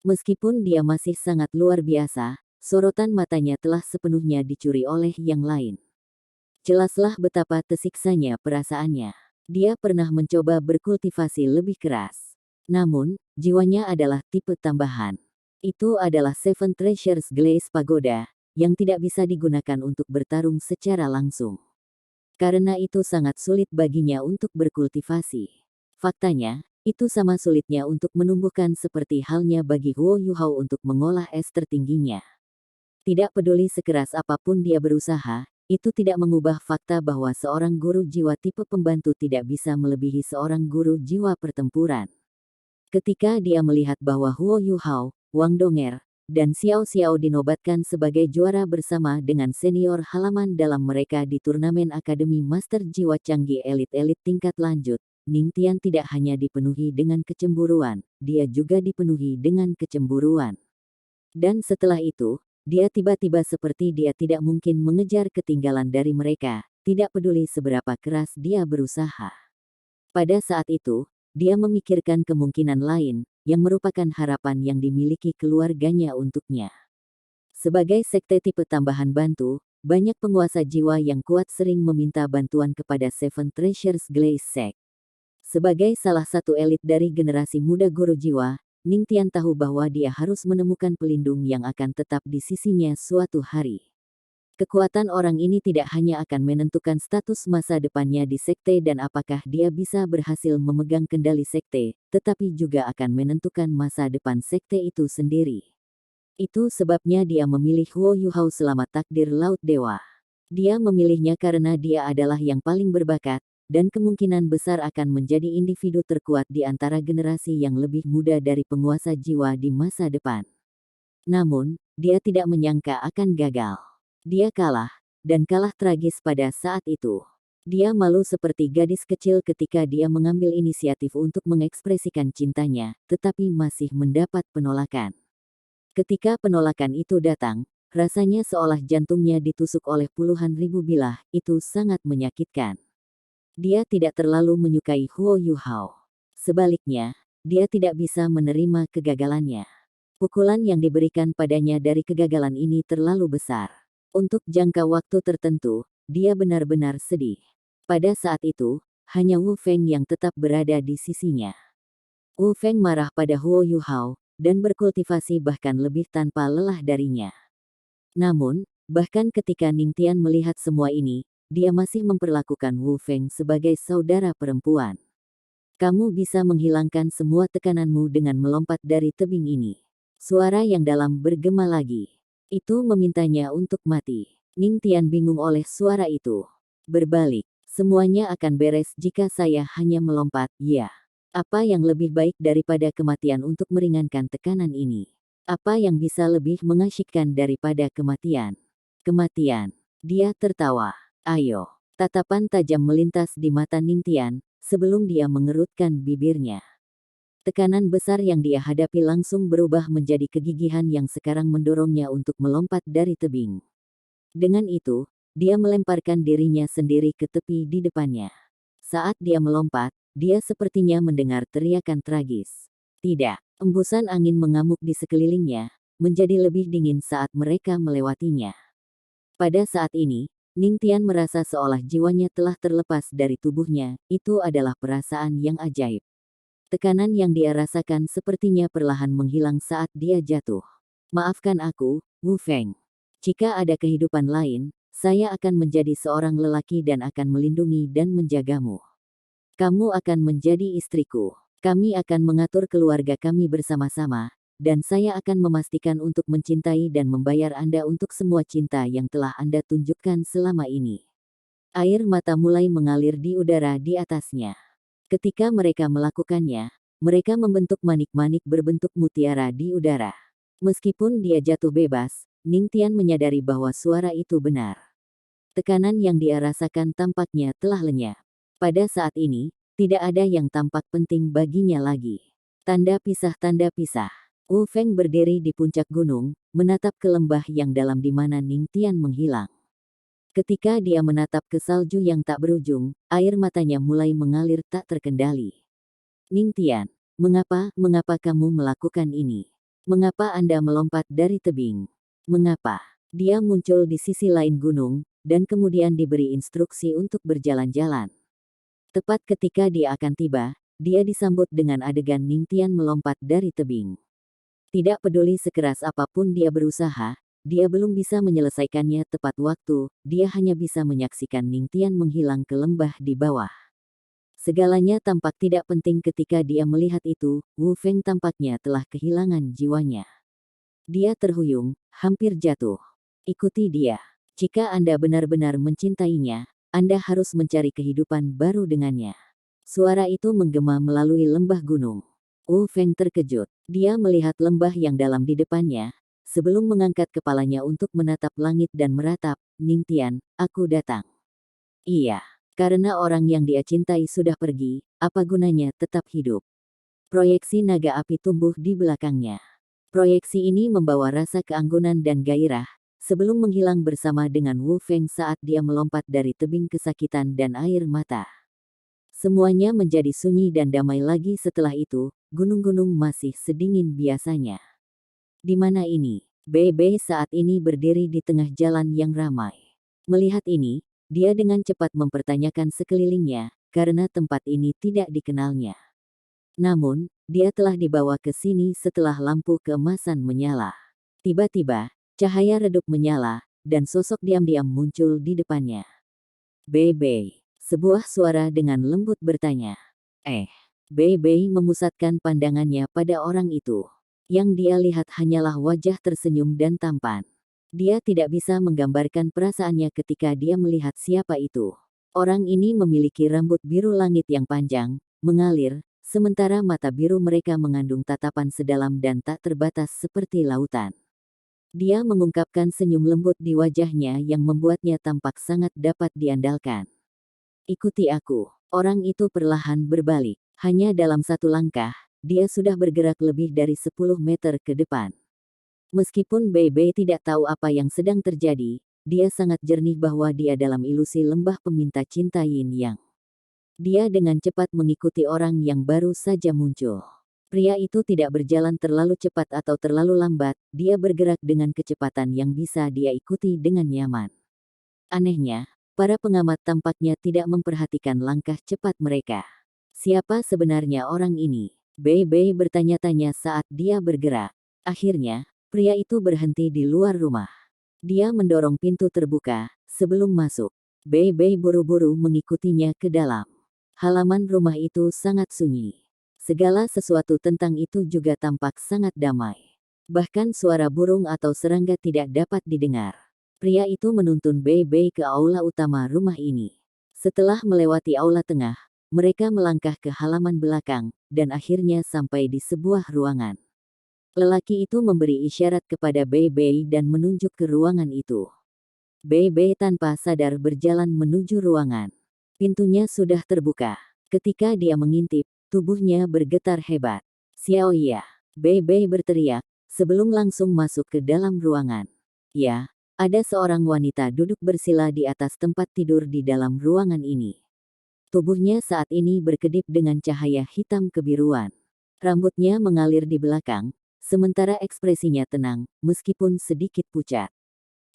A: Meskipun dia masih sangat luar biasa, sorotan matanya telah sepenuhnya dicuri oleh yang lain. Jelaslah betapa tersiksanya perasaannya. Dia pernah mencoba berkultivasi lebih keras. Namun, jiwanya adalah tipe tambahan. Itu adalah Seven Treasures Glaze Pagoda, yang tidak bisa digunakan untuk bertarung secara langsung. Karena itu sangat sulit baginya untuk berkultivasi. Faktanya, itu sama sulitnya untuk menumbuhkan seperti halnya bagi Huo Yuhao untuk mengolah es tertingginya. Tidak peduli sekeras apapun dia berusaha, itu tidak mengubah fakta bahwa seorang guru jiwa tipe pembantu tidak bisa melebihi seorang guru jiwa pertempuran. Ketika dia melihat bahwa Huo Yuhao, Wang Donger, dan Xiao Xiao dinobatkan sebagai juara bersama dengan senior halaman dalam mereka di turnamen Akademi Master Jiwa Canggih Elit-Elit tingkat lanjut, Ning Tian tidak hanya dipenuhi dengan kecemburuan, dia juga dipenuhi dengan kecemburuan. Dan setelah itu, dia tiba-tiba seperti dia tidak mungkin mengejar ketinggalan dari mereka, tidak peduli seberapa keras dia berusaha. Pada saat itu, dia memikirkan kemungkinan lain, yang merupakan harapan yang dimiliki keluarganya untuknya. Sebagai sekte tipe tambahan bantu, banyak penguasa jiwa yang kuat sering meminta bantuan kepada Seven Treasures Glaze Sect. Sebagai salah satu elit dari generasi muda guru jiwa, Ning Tian tahu bahwa dia harus menemukan pelindung yang akan tetap di sisinya suatu hari. Kekuatan orang ini tidak hanya akan menentukan status masa depannya di sekte dan apakah dia bisa berhasil memegang kendali sekte, tetapi juga akan menentukan masa depan sekte itu sendiri. Itu sebabnya dia memilih Huo Yuhao selamat takdir Laut Dewa. Dia memilihnya karena dia adalah yang paling berbakat, dan kemungkinan besar akan menjadi individu terkuat di antara generasi yang lebih muda dari penguasa jiwa di masa depan. Namun, dia tidak menyangka akan gagal. Dia kalah, dan kalah tragis pada saat itu. Dia malu seperti gadis kecil ketika dia mengambil inisiatif untuk mengekspresikan cintanya, tetapi masih mendapat penolakan. Ketika penolakan itu datang, rasanya seolah jantungnya ditusuk oleh puluhan ribu bilah, itu sangat menyakitkan. Dia tidak terlalu menyukai Huo Yuhao. Sebaliknya, dia tidak bisa menerima kegagalannya. Pukulan yang diberikan padanya dari kegagalan ini terlalu besar. Untuk jangka waktu tertentu, dia benar-benar sedih. Pada saat itu, hanya Wu Feng yang tetap berada di sisinya. Wu Feng marah pada Huo Yuhao, dan berkultivasi bahkan lebih tanpa lelah darinya. Namun, bahkan ketika Ning Tian melihat semua ini, dia masih memperlakukan Wu Feng sebagai saudara perempuan. Kamu bisa menghilangkan semua tekananmu dengan melompat dari tebing ini. Suara yang dalam bergema lagi. Itu memintanya untuk mati. Ning Tian bingung oleh suara itu. Berbalik, semuanya akan beres jika saya hanya melompat, ya. Apa yang lebih baik daripada kematian untuk meringankan tekanan ini? Apa yang bisa lebih mengasyikkan daripada kematian? Kematian. Dia tertawa. Ayo. Tatapan tajam melintas di mata Ning Tian, sebelum dia mengerutkan bibirnya. Tekanan besar yang dia hadapi langsung berubah menjadi kegigihan yang sekarang mendorongnya untuk melompat dari tebing. Dengan itu, dia melemparkan dirinya sendiri ke tepi di depannya. Saat dia melompat, dia sepertinya mendengar teriakan tragis. Tidak, embusan angin mengamuk di sekelilingnya, menjadi lebih dingin saat mereka melewatinya. Pada saat ini, Ning Tian merasa seolah jiwanya telah terlepas dari tubuhnya, itu adalah perasaan yang ajaib. Tekanan yang dia rasakan sepertinya perlahan menghilang saat dia jatuh. Maafkan aku, Wu Feng. Jika ada kehidupan lain, saya akan menjadi seorang lelaki dan akan melindungi dan menjagamu. Kamu akan menjadi istriku. Kami akan mengatur keluarga kami bersama-sama, dan saya akan memastikan untuk mencintai dan membayar Anda untuk semua cinta yang telah Anda tunjukkan selama ini. Air mata mulai mengalir di udara di atasnya. Ketika mereka melakukannya, mereka membentuk manik-manik berbentuk mutiara di udara. Meskipun dia jatuh bebas, Ning Tian menyadari bahwa suara itu benar. Tekanan yang dia rasakan tampaknya telah lenyap. Pada saat ini, tidak ada yang tampak penting baginya lagi. Tanda pisah, tanda pisah. Wu Feng berdiri di puncak gunung, menatap ke lembah yang dalam di mana Ning Tian menghilang. Ketika dia menatap ke salju yang tak berujung, air matanya mulai mengalir tak terkendali. Ning Tian, mengapa kamu melakukan ini? Mengapa Anda melompat dari tebing? Mengapa? Dia muncul di sisi lain gunung, dan kemudian diberi instruksi untuk berjalan-jalan. Tepat ketika dia akan tiba, dia disambut dengan adegan Ning Tian melompat dari tebing. Tidak peduli sekeras apapun dia berusaha, dia belum bisa menyelesaikannya tepat waktu, dia hanya bisa menyaksikan Ning Tian menghilang ke lembah di bawah. Segalanya tampak tidak penting ketika dia melihat itu, Wu Feng tampaknya telah kehilangan jiwanya. Dia terhuyung, hampir jatuh. Ikuti dia. Jika Anda benar-benar mencintainya, Anda harus mencari kehidupan baru dengannya. Suara itu menggema melalui lembah gunung. Wu Feng terkejut. Dia melihat lembah yang dalam di depannya, sebelum mengangkat kepalanya untuk menatap langit dan meratap, "Ningtian, aku datang." Iya, karena orang yang dia cintai sudah pergi, apa gunanya tetap hidup? Proyeksi naga api tumbuh di belakangnya. Proyeksi ini membawa rasa keanggunan dan gairah, sebelum menghilang bersama dengan Wu Feng saat dia melompat dari tebing kesakitan dan air mata. Semuanya menjadi sunyi dan damai lagi setelah itu, gunung-gunung masih sedingin biasanya. Di mana ini? Bebe saat ini berdiri di tengah jalan yang ramai. Melihat ini, dia dengan cepat mempertanyakan sekelilingnya, karena tempat ini tidak dikenalnya. Namun, dia telah dibawa ke sini setelah lampu keemasan menyala. Tiba-tiba, cahaya redup menyala, dan sosok diam-diam muncul di depannya. Bebe. Sebuah suara dengan lembut bertanya. Bebe memusatkan pandangannya pada orang itu. Yang dia lihat hanyalah wajah tersenyum dan tampan. Dia tidak bisa menggambarkan perasaannya ketika dia melihat siapa itu. Orang ini memiliki rambut biru langit yang panjang, mengalir, sementara mata biru mereka mengandung tatapan sedalam dan tak terbatas seperti lautan. Dia mengungkapkan senyum lembut di wajahnya yang membuatnya tampak sangat dapat diandalkan. "Ikuti aku." Orang itu perlahan berbalik. Hanya dalam satu langkah, dia sudah bergerak lebih dari 10 meter ke depan. Meskipun Bebe tidak tahu apa yang sedang terjadi, dia sangat jernih bahwa dia dalam ilusi lembah peminta cinta Yin Yang. Dia dengan cepat mengikuti orang yang baru saja muncul. Pria itu tidak berjalan terlalu cepat atau terlalu lambat, dia bergerak dengan kecepatan yang bisa dia ikuti dengan nyaman. Anehnya, para pengamat tampaknya tidak memperhatikan langkah cepat mereka. Siapa sebenarnya orang ini? Bebe bertanya-tanya saat dia bergerak. Akhirnya, pria itu berhenti di luar rumah. Dia mendorong pintu terbuka. Sebelum masuk, Bebe buru-buru mengikutinya ke dalam. Halaman rumah itu sangat sunyi. Segala sesuatu tentang itu juga tampak sangat damai. Bahkan suara burung atau serangga tidak dapat didengar. Pria itu menuntun Bebe ke aula utama rumah ini. Setelah melewati aula tengah, mereka melangkah ke halaman belakang, dan akhirnya sampai di sebuah ruangan. Lelaki itu memberi isyarat kepada Bebe dan menunjuk ke ruangan itu. Bebe tanpa sadar berjalan menuju ruangan. Pintunya sudah terbuka. Ketika dia mengintip, tubuhnya bergetar hebat. "Xiao Ya!" Bebe berteriak, sebelum langsung masuk ke dalam ruangan. Ya, ada seorang wanita duduk bersila di atas tempat tidur di dalam ruangan ini. Tubuhnya saat ini berkedip dengan cahaya hitam kebiruan. Rambutnya mengalir di belakang, sementara ekspresinya tenang, meskipun sedikit pucat.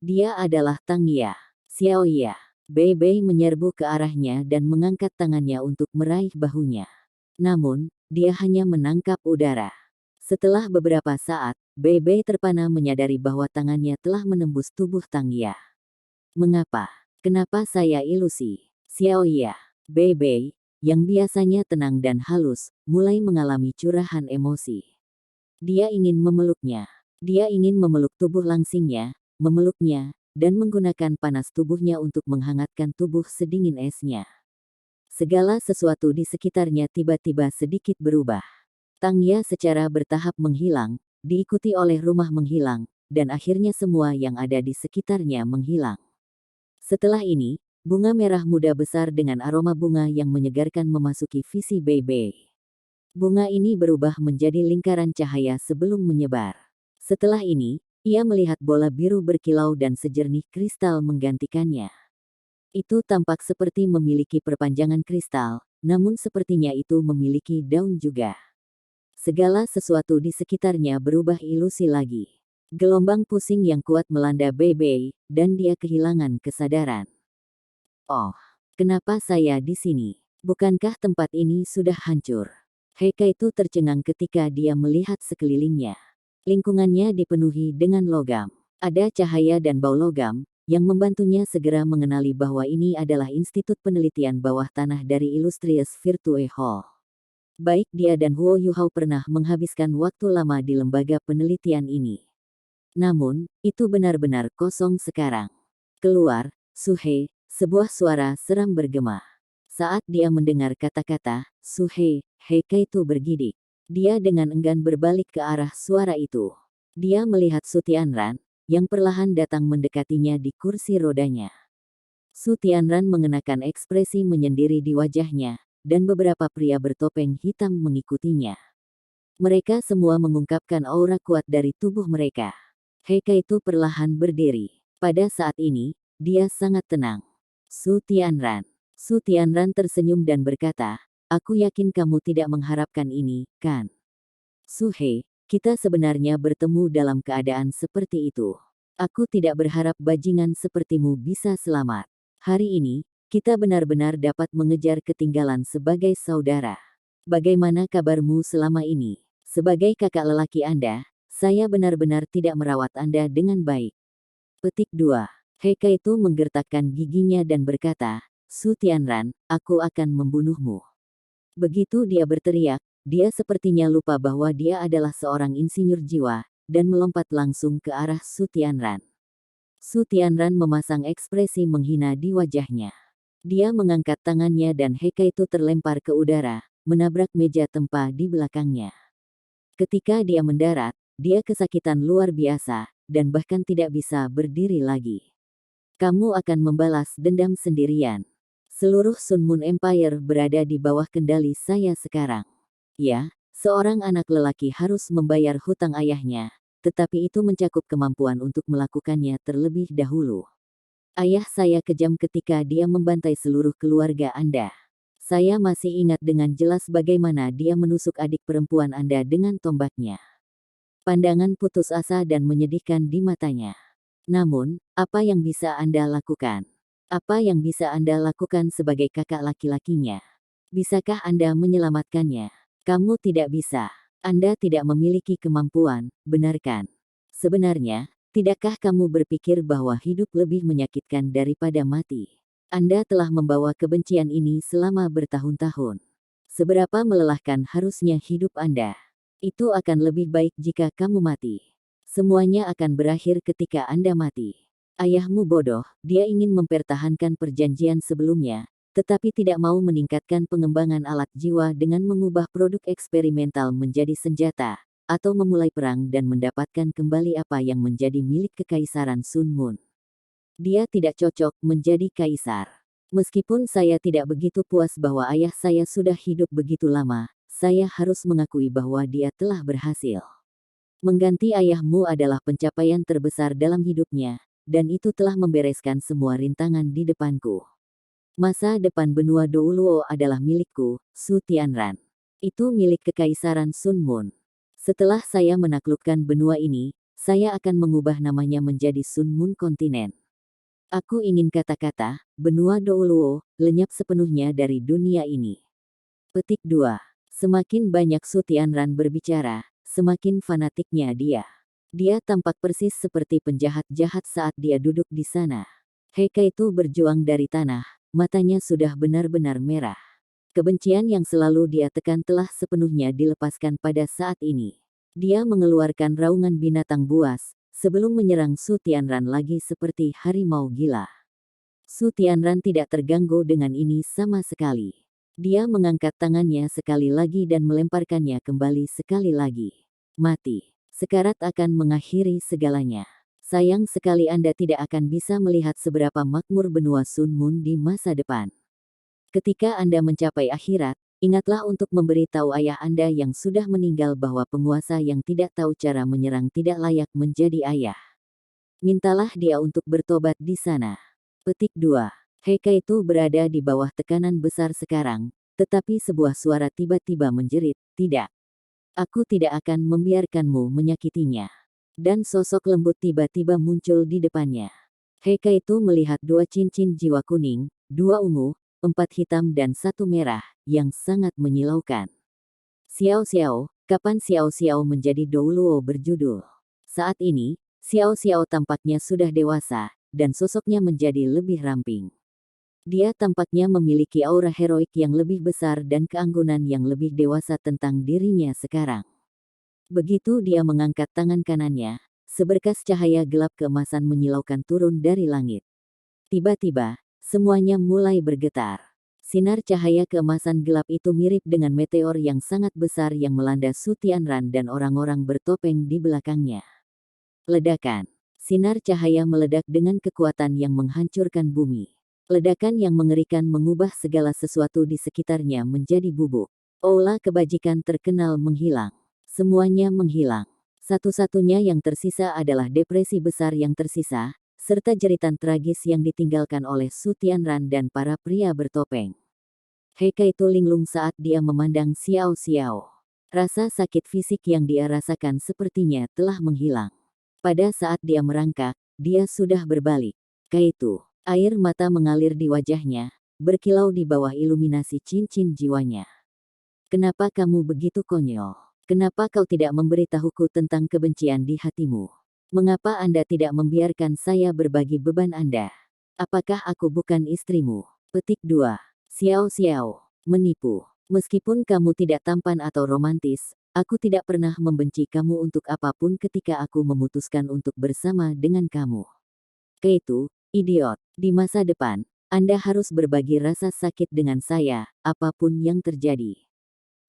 A: Dia adalah Tang Ya. "Xiao Ya." Bebe menyerbu ke arahnya dan mengangkat tangannya untuk meraih bahunya. Namun, dia hanya menangkap udara. Setelah beberapa saat, Bebe terpana menyadari bahwa tangannya telah menembus tubuh Tang Ya. "Mengapa? Kenapa saya ilusi?" Xiao Ya. Bebe, yang biasanya tenang dan halus, mulai mengalami curahan emosi. Dia ingin memeluknya. Dia ingin memeluk tubuh langsingnya, memeluknya, dan menggunakan panas tubuhnya untuk menghangatkan tubuh sedingin esnya. Segala sesuatu di sekitarnya tiba-tiba sedikit berubah. Tang Ya secara bertahap menghilang, diikuti oleh rumah menghilang, dan akhirnya semua yang ada di sekitarnya menghilang. Setelah ini, bunga merah muda besar dengan aroma bunga yang menyegarkan memasuki visi Bebe. Bunga ini berubah menjadi lingkaran cahaya sebelum menyebar. Setelah ini, ia melihat bola biru berkilau dan sejernih kristal menggantikannya. Itu tampak seperti memiliki perpanjangan kristal, namun sepertinya itu memiliki daun juga. Segala sesuatu di sekitarnya berubah ilusi lagi. Gelombang pusing yang kuat melanda Bebe, dan dia kehilangan kesadaran. "Oh, kenapa saya di sini? Bukankah tempat ini sudah hancur?" Heike itu tercengang ketika dia melihat sekelilingnya. Lingkungannya dipenuhi dengan logam. Ada cahaya dan bau logam, yang membantunya segera mengenali bahwa ini adalah Institut Penelitian Bawah Tanah dari Illustrious Virtue Hall. Baik dia dan Huo Yuhao pernah menghabiskan waktu lama di lembaga penelitian ini. Namun, itu benar-benar kosong sekarang. "Keluar, Suhe," sebuah suara seram bergema. Saat dia mendengar kata-kata, Suhe, Heike itu bergidik. Dia dengan enggan berbalik ke arah suara itu. Dia melihat Su Tianran, yang perlahan datang mendekatinya di kursi rodanya. Su Tianran mengenakan ekspresi menyendiri di wajahnya, dan beberapa pria bertopeng hitam mengikutinya. Mereka semua mengungkapkan aura kuat dari tubuh mereka. Heike itu perlahan berdiri. Pada saat ini, dia sangat tenang. Su Tianran. Su Tianran tersenyum dan berkata, "Aku yakin kamu tidak mengharapkan ini, kan? Su He, kita sebenarnya bertemu dalam keadaan seperti itu. Aku tidak berharap bajingan sepertimu bisa selamat. Hari ini, kita benar-benar dapat mengejar ketinggalan sebagai saudara. Bagaimana kabarmu selama ini? Sebagai kakak lelaki Anda, saya benar-benar tidak merawat Anda dengan baik." Petik 2. Heike itu menggertakkan giginya dan berkata, "Su Tianran, aku akan membunuhmu." Begitu dia berteriak, dia sepertinya lupa bahwa dia adalah seorang insinyur jiwa, dan melompat langsung ke arah Su Tianran. Su Tianran memasang ekspresi menghina di wajahnya. Dia mengangkat tangannya dan Heike itu terlempar ke udara, menabrak meja tempa di belakangnya. Ketika dia mendarat, dia kesakitan luar biasa, dan bahkan tidak bisa berdiri lagi. "Kamu akan membalas dendam sendirian. Seluruh Sun Moon Empire berada di bawah kendali saya sekarang. Ya, seorang anak lelaki harus membayar hutang ayahnya, tetapi itu mencakup kemampuan untuk melakukannya terlebih dahulu. Ayah saya kejam ketika dia membantai seluruh keluarga Anda. Saya masih ingat dengan jelas bagaimana dia menusuk adik perempuan Anda dengan tombaknya." Pandangan putus asa dan menyedihkan di matanya. "Namun, apa yang bisa Anda lakukan? Apa yang bisa Anda lakukan sebagai kakak laki-lakinya? Bisakah Anda menyelamatkannya? Kamu tidak bisa. Anda tidak memiliki kemampuan, benar kan? Sebenarnya, tidakkah kamu berpikir bahwa hidup lebih menyakitkan daripada mati? Anda telah membawa kebencian ini selama bertahun-tahun. Seberapa melelahkan harusnya hidup Anda? Itu akan lebih baik jika kamu mati. Semuanya akan berakhir ketika Anda mati. Ayahmu bodoh, dia ingin mempertahankan perjanjian sebelumnya, tetapi tidak mau meningkatkan pengembangan alat jiwa dengan mengubah produk eksperimental menjadi senjata, atau memulai perang dan mendapatkan kembali apa yang menjadi milik Kekaisaran Sun Moon. Dia tidak cocok menjadi kaisar. Meskipun saya tidak begitu puas bahwa ayah saya sudah hidup begitu lama, saya harus mengakui bahwa dia telah berhasil. Mengganti ayahmu adalah pencapaian terbesar dalam hidupnya, dan itu telah membereskan semua rintangan di depanku. Masa depan benua Douluo adalah milikku, Su Tianran. Itu milik Kekaisaran Sun Moon. Setelah saya menaklukkan benua ini, saya akan mengubah namanya menjadi Sun Moon Kontinen. Aku ingin kata-kata, benua Douluo, lenyap sepenuhnya dari dunia ini." Petik 2. Semakin banyak Su Tianran berbicara, semakin fanatiknya dia. Dia tampak persis seperti penjahat-jahat saat dia duduk di sana. Heike itu berjuang dari tanah, matanya sudah benar-benar merah. Kebencian yang selalu dia tekan telah sepenuhnya dilepaskan pada saat ini. Dia mengeluarkan raungan binatang buas, sebelum menyerang Su Tianran lagi seperti harimau gila. Su Tianran tidak terganggu dengan ini sama sekali. Dia mengangkat tangannya sekali lagi dan melemparkannya kembali sekali lagi. "Mati. Sekarat akan mengakhiri segalanya. Sayang sekali Anda tidak akan bisa melihat seberapa makmur benua Sun Moon di masa depan. Ketika Anda mencapai akhirat, ingatlah untuk memberitahu ayah Anda yang sudah meninggal bahwa penguasa yang tidak tahu cara menyerang tidak layak menjadi ayah. Mintalah dia untuk bertobat di sana." Petik 2. Heike itu berada di bawah tekanan besar sekarang, tetapi sebuah suara tiba-tiba menjerit, "Tidak. Aku tidak akan membiarkanmu menyakitinya." Dan sosok lembut tiba-tiba muncul di depannya. Heike itu melihat 2 cincin jiwa kuning, 2 ungu, 4 hitam dan 1 merah, yang sangat menyilaukan. Xiao Xiao, kapan Xiao Xiao menjadi Douluo berjudul? Saat ini, Xiao Xiao tampaknya sudah dewasa, dan sosoknya menjadi lebih ramping. Dia tampaknya memiliki aura heroik yang lebih besar dan keanggunan yang lebih dewasa tentang dirinya sekarang. Begitu dia mengangkat tangan kanannya, seberkas cahaya gelap keemasan menyilaukan turun dari langit. Tiba-tiba, semuanya mulai bergetar. Sinar cahaya keemasan gelap itu mirip dengan meteor yang sangat besar yang melanda Su Tianran dan orang-orang bertopeng di belakangnya. Ledakan. Sinar cahaya meledak dengan kekuatan yang menghancurkan bumi. Ledakan yang mengerikan mengubah segala sesuatu di sekitarnya menjadi bubuk. Aula kebajikan terkenal menghilang. Semuanya menghilang. Satu-satunya yang tersisa adalah depresi besar yang tersisa, serta jeritan tragis yang ditinggalkan oleh Su Tianran dan para pria bertopeng. Heike itu linglung saat dia memandang Xiao Xiao. Rasa sakit fisik yang dia rasakan sepertinya telah menghilang. Pada saat dia merangkak, dia sudah berbalik. Kaitu, air mata mengalir di wajahnya, berkilau di bawah iluminasi cincin jiwanya. Kenapa kamu begitu konyol? Kenapa kau tidak memberitahuku tentang kebencian di hatimu? Mengapa Anda tidak membiarkan saya berbagi beban Anda? Apakah aku bukan istrimu? Petik 2. Xiao Xiao. Menipu. Meskipun kamu tidak tampan atau romantis, aku tidak pernah membenci kamu untuk apapun ketika aku memutuskan untuk bersama dengan kamu. Keitu, idiot. Di masa depan, Anda harus berbagi rasa sakit dengan saya, apapun yang terjadi.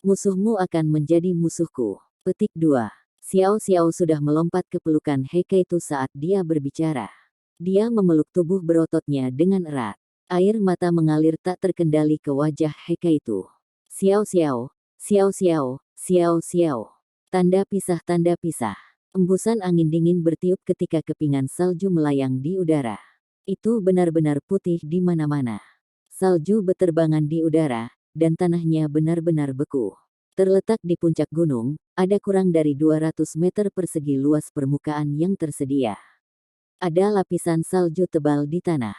A: Musuhmu akan menjadi musuhku. Petik 2. Xiao Xiao sudah melompat ke pelukan Heikeitu saat dia berbicara. Dia memeluk tubuh berototnya dengan erat. Air mata mengalir tak terkendali ke wajah Heikeitu. Xiao Xiao, Xiao Xiao, Xiao Xiao. Tanda pisah, tanda pisah. Embusan angin dingin bertiup ketika kepingan salju melayang di udara. Itu benar-benar putih di mana-mana. Salju beterbangan di udara, dan tanahnya benar-benar beku. Terletak di puncak gunung, ada kurang dari 200 meter persegi luas permukaan yang tersedia. Ada lapisan salju tebal di tanah.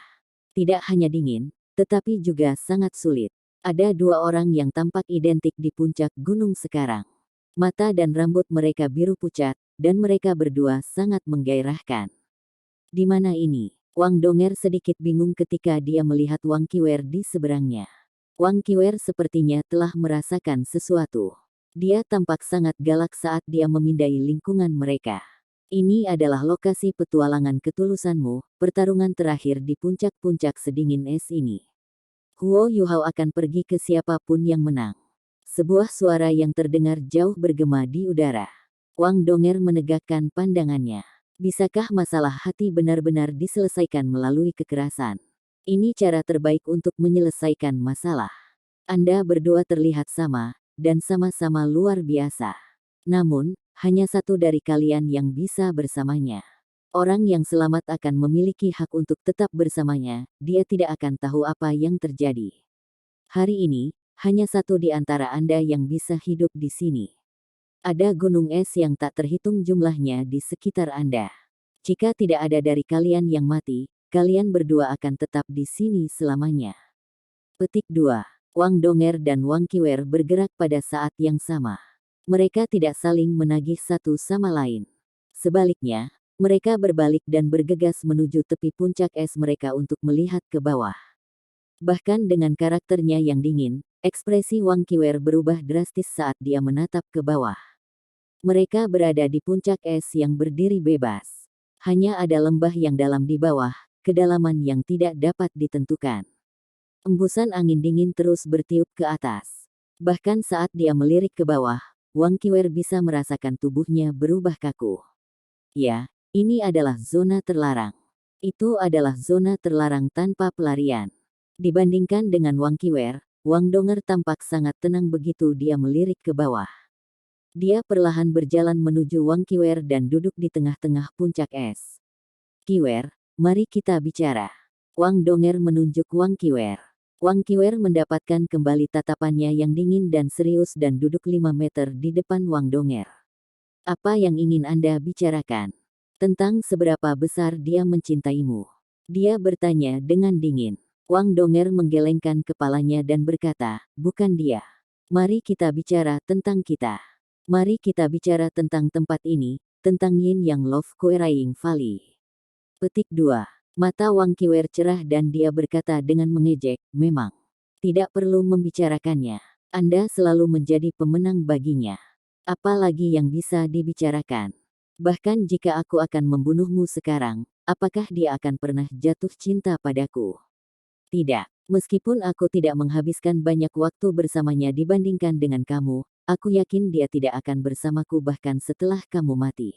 A: Tidak hanya dingin, tetapi juga sangat sulit. Ada dua orang yang tampak identik di puncak gunung sekarang. Mata dan rambut mereka biru pucat, dan mereka berdua sangat menggairahkan. Di mana ini? Wang Donger sedikit bingung ketika dia melihat Wang Qiwer di seberangnya. Wang Qiwer sepertinya telah merasakan sesuatu. Dia tampak sangat galak saat dia memindai lingkungan mereka. Ini adalah lokasi petualangan ketulusanmu, pertarungan terakhir di puncak-puncak sedingin es ini. Huo Yuhao akan pergi ke siapapun yang menang. Sebuah suara yang terdengar jauh bergema di udara. Wang Donger menegakkan pandangannya. Bisakah masalah hati benar-benar diselesaikan melalui kekerasan? Ini cara terbaik untuk menyelesaikan masalah. Anda berdua terlihat sama, dan sama-sama luar biasa. Namun, hanya satu dari kalian yang bisa bersamanya. Orang yang selamat akan memiliki hak untuk tetap bersamanya, dia tidak akan tahu apa yang terjadi. Hari ini, hanya satu di antara Anda yang bisa hidup di sini. Ada gunung es yang tak terhitung jumlahnya di sekitar Anda. Jika tidak ada dari kalian yang mati, kalian berdua akan tetap di sini selamanya. Petik 2. Wang Donger dan Wang Qiwer bergerak pada saat yang sama. Mereka tidak saling menagih satu sama lain. Sebaliknya, mereka berbalik dan bergegas menuju tepi puncak es mereka untuk melihat ke bawah. Bahkan dengan karakternya yang dingin, ekspresi Wang Qiwer berubah drastis saat dia menatap ke bawah. Mereka berada di puncak es yang berdiri bebas. Hanya ada lembah yang dalam di bawah, kedalaman yang tidak dapat ditentukan. Embusan angin dingin terus bertiup ke atas. Bahkan saat dia melirik ke bawah, Wang Qiwer bisa merasakan tubuhnya berubah kaku. Ya, ini adalah zona terlarang. Itu adalah zona terlarang tanpa pelarian. Dibandingkan dengan Wang Qiwer, Wang Donger tampak sangat tenang begitu dia melirik ke bawah. Dia perlahan berjalan menuju Wang Qiwer dan duduk di tengah-tengah puncak es. Qiwer, mari kita bicara. Wang Donger menunjuk Wang Qiwer. Wang Qiwer mendapatkan kembali tatapannya yang dingin dan serius dan duduk 5 meter di depan Wang Donger. Apa yang ingin Anda bicarakan? Tentang seberapa besar dia mencintaimu. Dia bertanya dengan dingin. Wang Donger menggelengkan kepalanya dan berkata, bukan dia. Mari kita bicara tentang kita. Mari kita bicara tentang tempat ini, tentang Yin Yang Love Kueraing Valley. Petik 2. Mata Wang Qiwer cerah dan dia berkata dengan mengejek, memang. Tidak perlu membicarakannya. Anda selalu menjadi pemenang baginya. Apalagi yang bisa dibicarakan? Bahkan jika aku akan membunuhmu sekarang, apakah dia akan pernah jatuh cinta padaku? Tidak. Meskipun aku tidak menghabiskan banyak waktu bersamanya dibandingkan dengan kamu, aku yakin dia tidak akan bersamaku bahkan setelah kamu mati.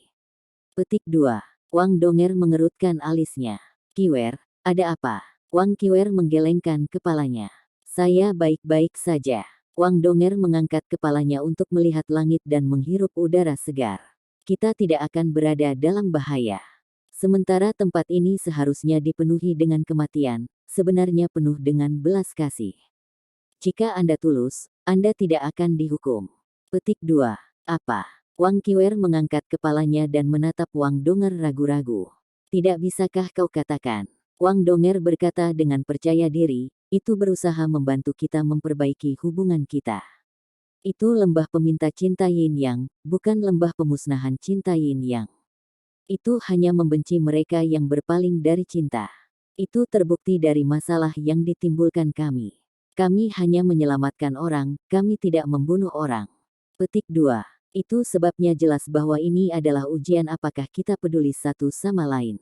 A: Petik 2. Wang Donger mengerutkan alisnya. Kiwer, ada apa? Wang Kiwer menggelengkan kepalanya. Saya baik-baik saja. Wang Donger mengangkat kepalanya untuk melihat langit dan menghirup udara segar. Kita tidak akan berada dalam bahaya. Sementara tempat ini seharusnya dipenuhi dengan kematian, sebenarnya penuh dengan belas kasih. Jika Anda tulus, Anda tidak akan dihukum. Petik 2. Apa? Wang Kiwer mengangkat kepalanya dan menatap Wang Donger ragu-ragu. Tidak bisakah kau katakan? Wang Donger berkata dengan percaya diri, itu berusaha membantu kita memperbaiki hubungan kita. Itu lembah peminta cinta Yin Yang, bukan lembah pemusnahan cinta Yin Yang. Itu hanya membenci mereka yang berpaling dari cinta. Itu terbukti dari masalah yang ditimbulkan kami. Kami hanya menyelamatkan orang, kami tidak membunuh orang. Petik 2. Itu sebabnya jelas bahwa ini adalah ujian apakah kita peduli satu sama lain.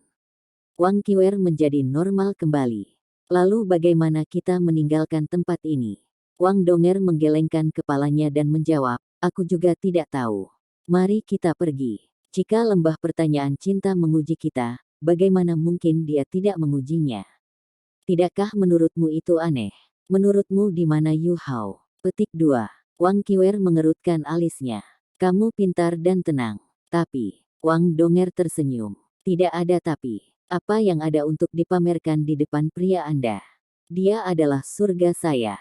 A: Wang Kiwer menjadi normal kembali. Lalu bagaimana kita meninggalkan tempat ini? Wang Donger menggelengkan kepalanya dan menjawab, aku juga tidak tahu. Mari kita pergi. Jika lembah pertanyaan cinta menguji kita, bagaimana mungkin dia tidak mengujinya? Tidakkah menurutmu itu aneh? Menurutmu di mana Yu Hao? Petik 2. Wang Kiwer mengerutkan alisnya. Kamu pintar dan tenang. Tapi, Wang Donger tersenyum. Tidak ada tapi. Apa yang ada untuk dipamerkan di depan pria Anda? Dia adalah surga saya.